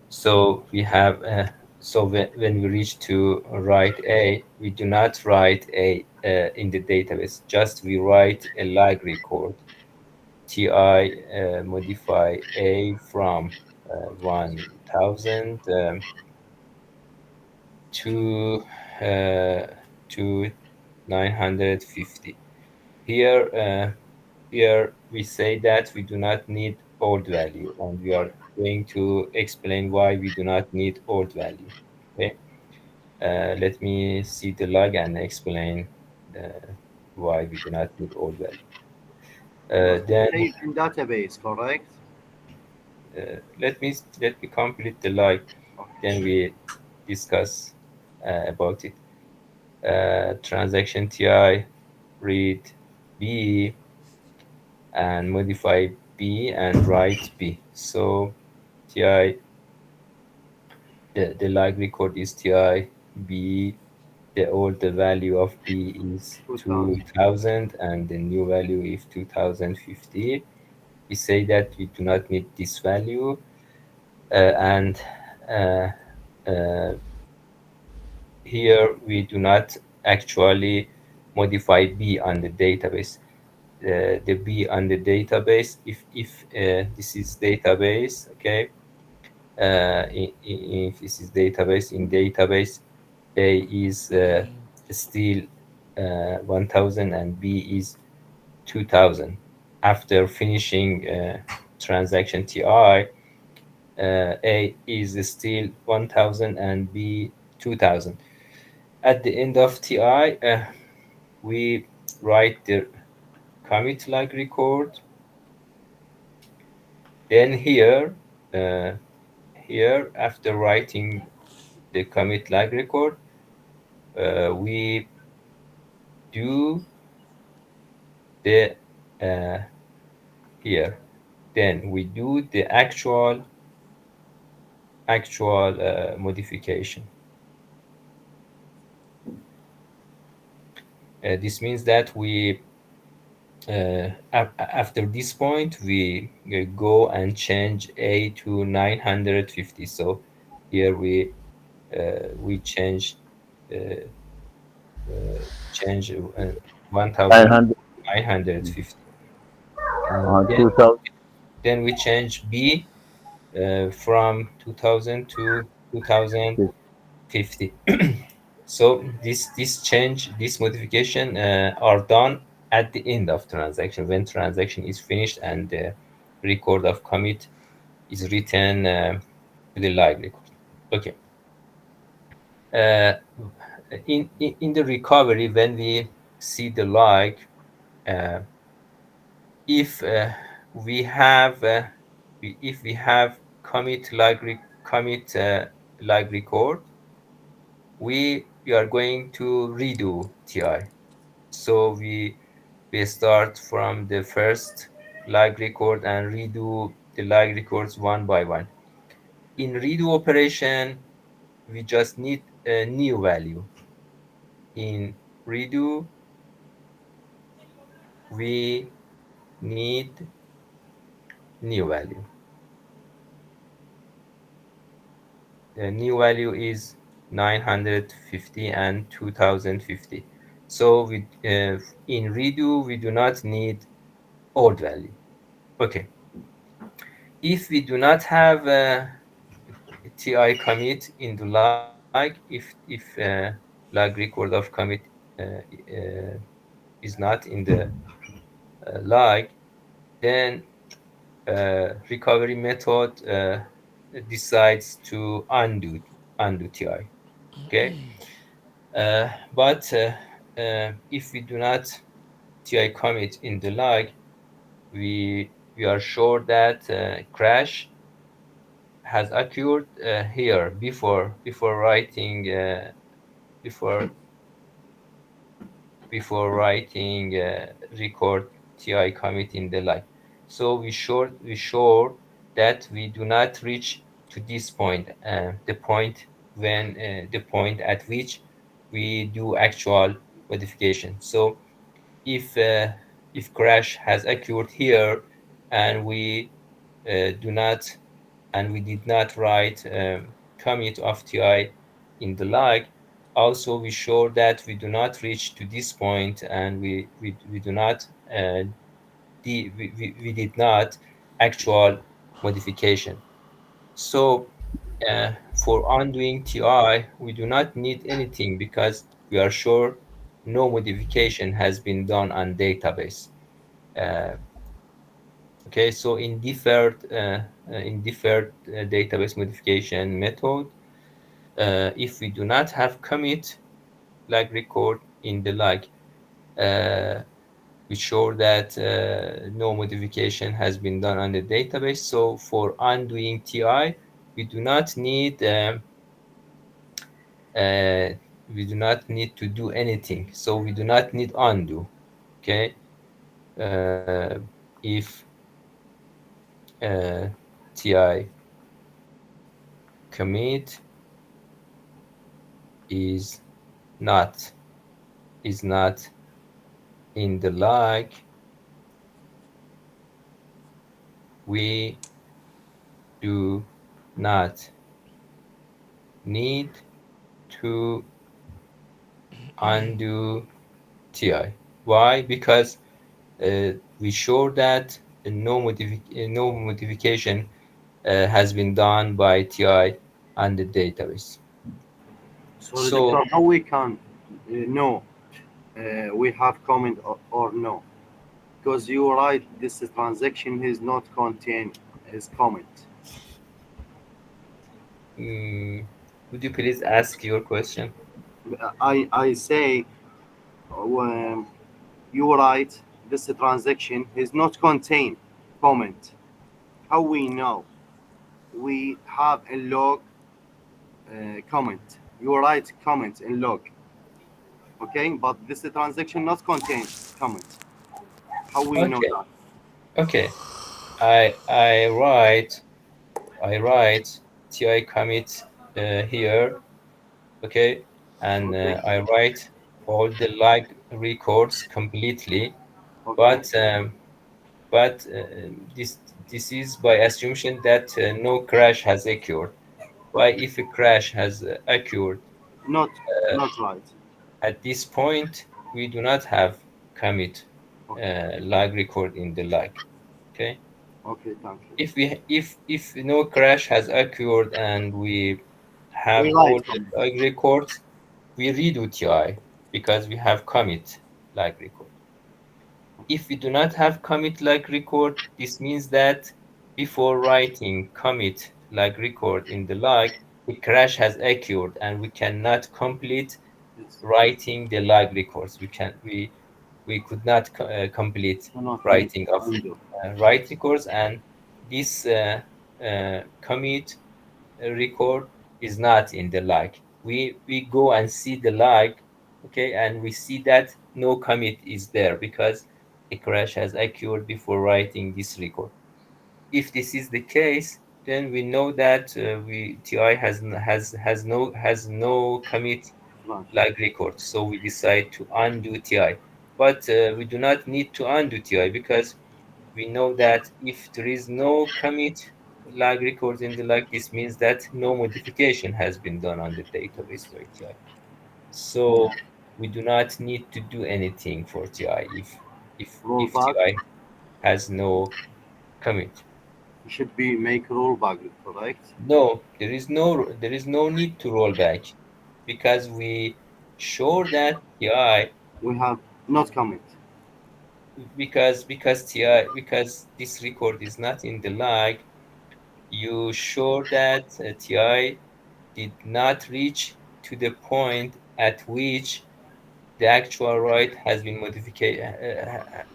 so we have so when we reach to write A, we do not write A in the database, just we write a log record. Ti modify A from 1000 to uh, to 950. Here, here we say that we do not need old value, and we are going to explain why we do not need old value. Okay, let me see the log and explain why we do not need old value. Then Save in database, correct? let me complete the log. Okay. Then we discuss about it. Transaction TI read B and modify B and write B. So TI the log record is TI B. The old the value of B is 2000. 2000 and the new value is 2050. We say that we do not need this value, and uh, uh, here we do not actually modify B on the database. The B on the database, if this is database, okay, if this is database, in database A is still 1000 and B is 2000. After finishing transaction TI, A is still 1000 and B 2000. At the end of TI, we write the commit log record. Then uh, here after writing the commit log record, we do the uh, here. Then we do the actual modification. This means that we after this point we go and change A to 950. So here we uh, change 900 1950, and then 2000. then we change B from 2000 to 2050. So this modification are done at the end of transaction, when transaction is finished and the record of commit is written to the live record. Okay. Uh, in the recovery, when we see the log, uh, if we have if we have commit log record, we are going to redo TI. So we start from the first log record and redo the log records one by one. In redo operation, we just need a new value. In redo, we need new value. The new value is 950 and 2050. So in redo, we do not need old value. Okay. If we do not have TI commit in the log, if log record of commit uh, is not in the log, then recovery method decides to undo TI. Okay, but if we do not TI commit in the log, we are sure that crash has occurred here before writing before writing record TI commit in the log. So we sure that we do not reach to this point, the point at which we do actual modification. So if crash has occurred here and do not we did not write commit of TI in the log, also we show that we do not reach to this point and we do not we did not actual modification. So for undoing TI, we do not need anything because we are sure no modification has been done on database. Uh, Okay, so in deferred database modification method, if we do not have commit like record in the like, uh, we show that no modification has been done on the database. So for undoing TI, we do not need uh, we do not need to do anything. So we do not need undo. Okay, if uh, TI commit is not is not in the log, we do not need to undo TI. Why? Because we show that no modification has been done by TI on the database. So, the So doctor, how we can know we have comment or no? Because you write this transaction is not contain is comment. mm, would you please ask your question? I say when you write this transaction is not contain comment. How we know? We have a log comment. You write comment in log, okay? But this transaction not contain comment. How we know Okay, that? okay. I write TI commit here, okay, and Okay, I write all the log records completely, okay, but this is by assumption that no crash has occurred. Why, if a crash has occurred not uh, not right. at this point, we do not have commit Okay, log record in the log. Okay, okay, thank you. if no crash has occurred and we have We all write the comment. log records, we redo TI because we have commit log record. If we do not have commit like record, this means that before writing commit like record in the log, a crash has occurred and we cannot complete Yes, writing the log records. We could not complete cannot make writing of undo. write records, and this commit record is not in the log. We go and see the log, okay, and we see that no commit is there because a crash has occurred before writing this record. If this is the case, then we know that we TI has no commit Right. log record, so we decide to undo TI. But we do not need to undo TI because we know that if there is no commit lag record in the log, this means that no modification has been done on the database by TI. Hmm. So we do not need to do anything for TI if Rollback TI has no commit. should be make rollback, correct? No, there is no need to roll back because we show that TI We have not comment. because this record is not in the log. You show that TI did not reach to the point at which the actual write has been modified.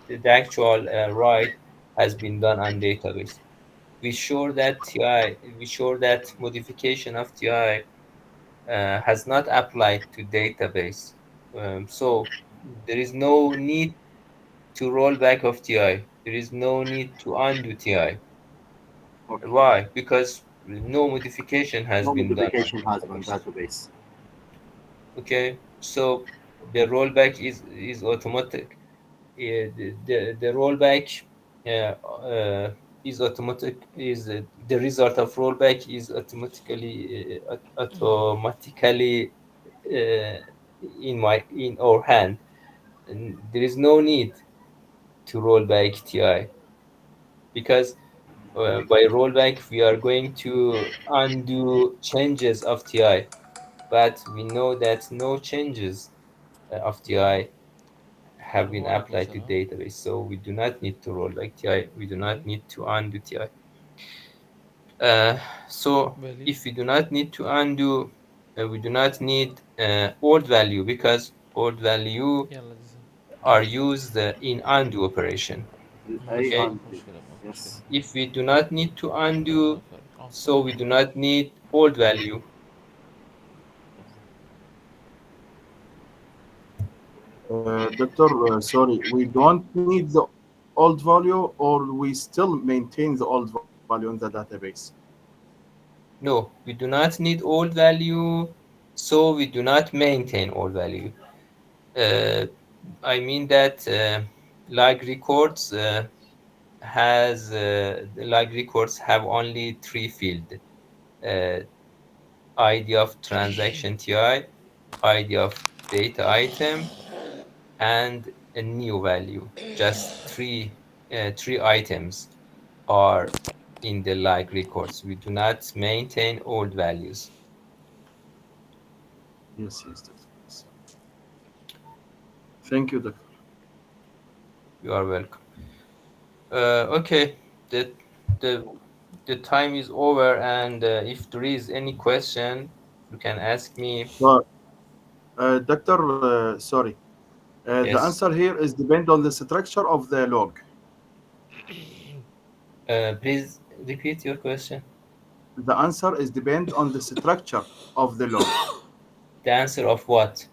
The actual write has been done on database. We sure that modification of TI has not applied to database. So there is no need to roll back of TI. There is no need to undo TI. Okay. Why? Because no modification has No been done on modification has been database. database. Okay, so the rollback is automatic. The rollback is automatic. Is the result of rollback is automatically uh, in our hand. And there is no need to roll back TI because by rollback we are going to undo changes of TI, but we know that no changes of TI have been وعليكم applied to السلام. database. So we do not need to roll like TI. We do not اوكي need to undo TI. So بالي if we do not need to undo, we do not need old value because old value يلا جزم. are used in undo operation. ماشي اي Okay. ماكو عندي. مشكلة ماكو مشكلة. يس. If we do not need to ما undo, فرق. so we do not need old value. Doctor, sorry, we don't need the old value, or we still maintain the old value in the database? No, we do not need old value, so we do not maintain old value. Uh, I mean that like records like records have only three fields: uh, ID of transaction TI, ID of data item, and a new value. Just three items are in the like records. We do not maintain old values. Yes, yes, Doctor. Yes. Thank you, Doctor. You are welcome. Okay, the the the time is over, and if there is any question, you can ask me. So, Doctor, sorry. The Yes. answer here is depend on the structure of the log. Please repeat your question. The answer is depend on the structure of the log. The answer of what?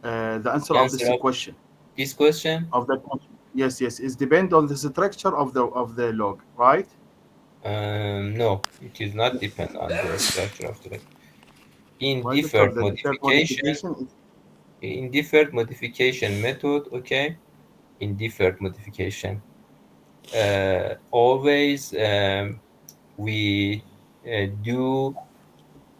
The answer The of answer this of question, this question? of the question. Yes, yes, is depend on the structure of the log, right? No, it is not depend on the structure of the. In Why, Doctor? deferred The default modification, modification is in deferred modification method, okay, in deferred modification, always we do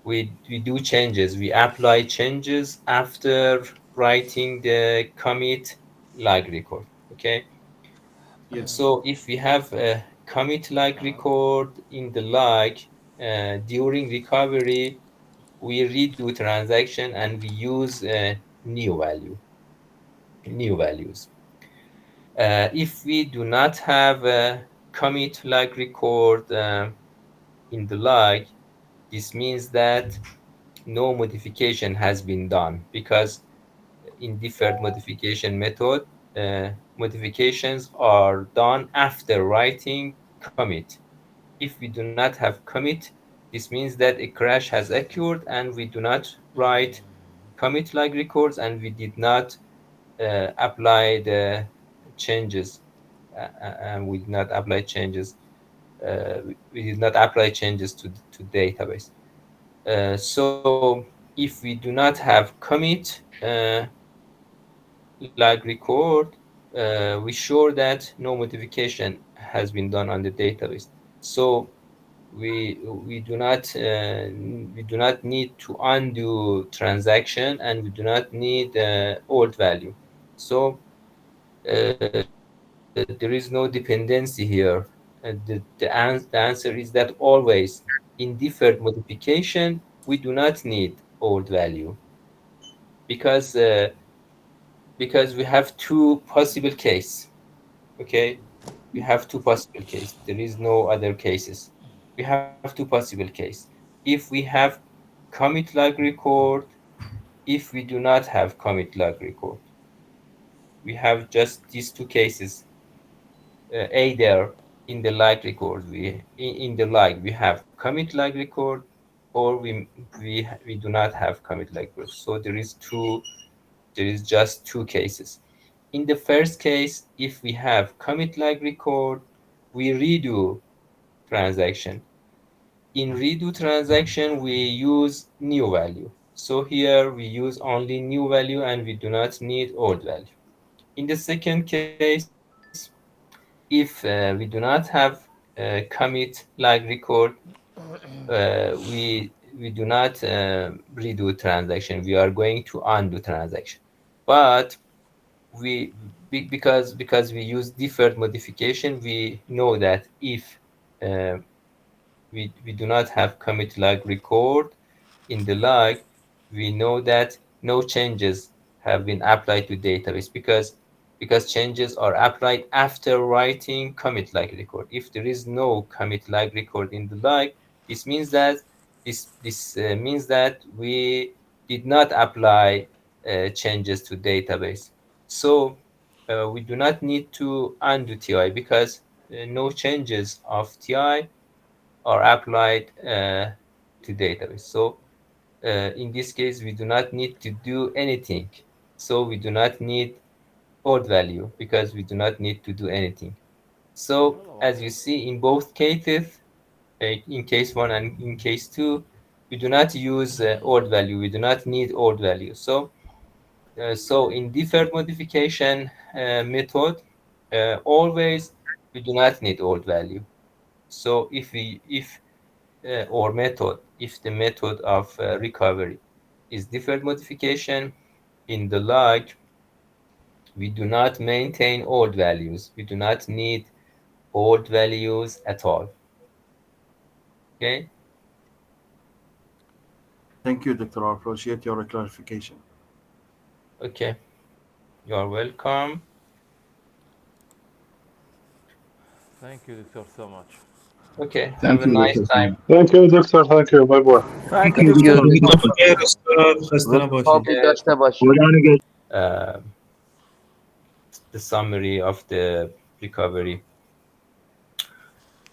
we do changes. We apply changes after writing the commit like record. Okay. yes, So if we have a commit like record in the like during recovery, we redo transaction and we use new values. If we do not have a commit like record in the like, this means that no modification has been done because in deferred modification method, modifications are done after writing commit. If we do not have commit, this means that a crash has occurred and we do not write commit like records and we did not apply the changes and we did not apply changes. We did not apply changes to database. So if we do not have commit like record, we sure that no modification has been done on the database. So we do not we do not need to undo transaction and we do not need old value. So there is no dependency here. The answer is that always in deferred modification we do not need old value because we have two possible case. Okay, we have two possible case. There is no other cases. We have two possible case. If we have commit log record, if we do not have commit log record, we have just these two cases. Either in the like record in the like we have commit like record, or we do not have commit like record. So there is just two cases. In the first case, if we have commit like record, we redo transaction. In redo transaction, we use new value. So here we use only new value and we do not need old value. In the second case, if we do not have commit like record, we do not redo transaction. We are going to undo transaction. But because we use deferred modification, we know that if uh, we do not have commit like record in the log, we know that no changes have been applied to database because changes are applied after writing commit like record. If there is no commit like record in the log, this means that this means that we did not apply changes to database. So we do not need to undo TI because no changes of TI are applied to database. So in this case, we do not need to do anything. So we do not need old value because we do not need to do anything. So as you see in both cases, in case one and in case two, we do not use old value. We do not need old value. So in deferred modification method, always we do not need old value. So if or method, if the method of recovery is deferred modification in the log, we do not maintain old values. We do not need old values at all. Okay. Thank you, Doctor. I appreciate your clarification. Okay. You are welcome. Thank you, Doctor, so much. Okay. Have Thank a you, nice Dr. time. Sam. Thank you, doctor. Thank you. Bye bye. Thank Thank you, you, Dr. dear Mustafa. doctor. خير أستاذ خستنا باشي. خوبی داشته باشی. Uh, the summary of the recovery.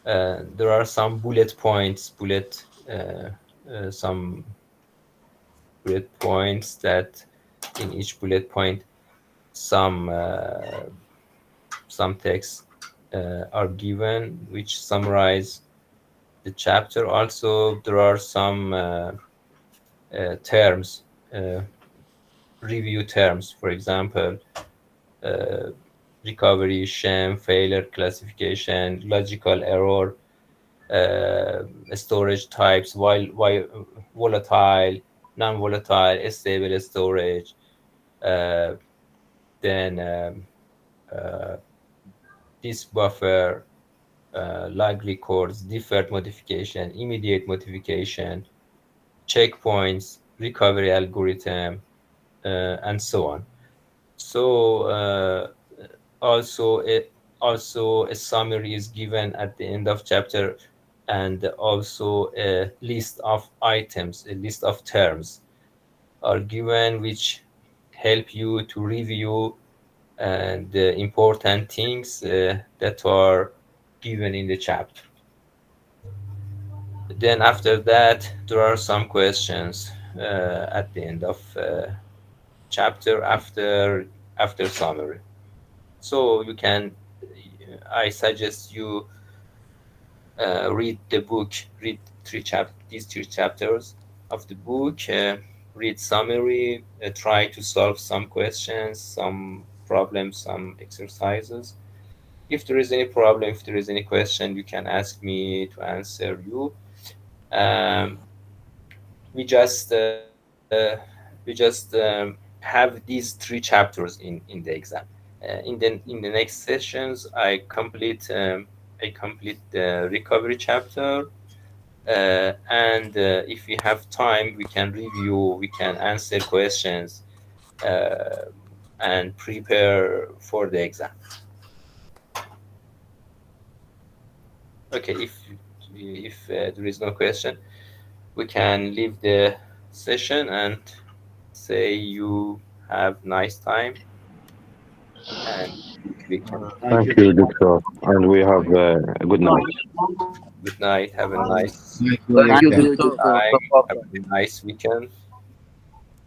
There are some bullet points, some bullet points that in each bullet point some texts are given which summarize the chapter. Also, there are some terms, review terms. For example, recovery, sham, failure, classification, logical error, storage types, while volatile, non-volatile, stable storage, then disk buffer, log records, deferred modification, immediate modification, checkpoints, recovery algorithm, and so on. So also a summary is given at the end of chapter, and also a list of items, a list of terms are given which help you to review the important things that are given in the chapter. Then after that, there are some questions at the end of chapter after summary. So you can, I suggest you read the book, read these three chapters of the book, read summary, try to solve some questions, some problems, some exercises. If there is any problem, if there is any question, you can ask me to answer you. Um, we just have these three chapters in the exam. In the next sessions, I complete the recovery chapter, and if we have time, we can review, we can answer questions, uh, and prepare for the exam. Okay, if there is no question, we can leave the session and say you have nice time and good weekend. Thank Thank you, you, Doctor. doctor. And we have a good night. Good night. Have a nice Thank you, Thank you, Dr. dear time. Dr. Mustafa. Have a nice weekend.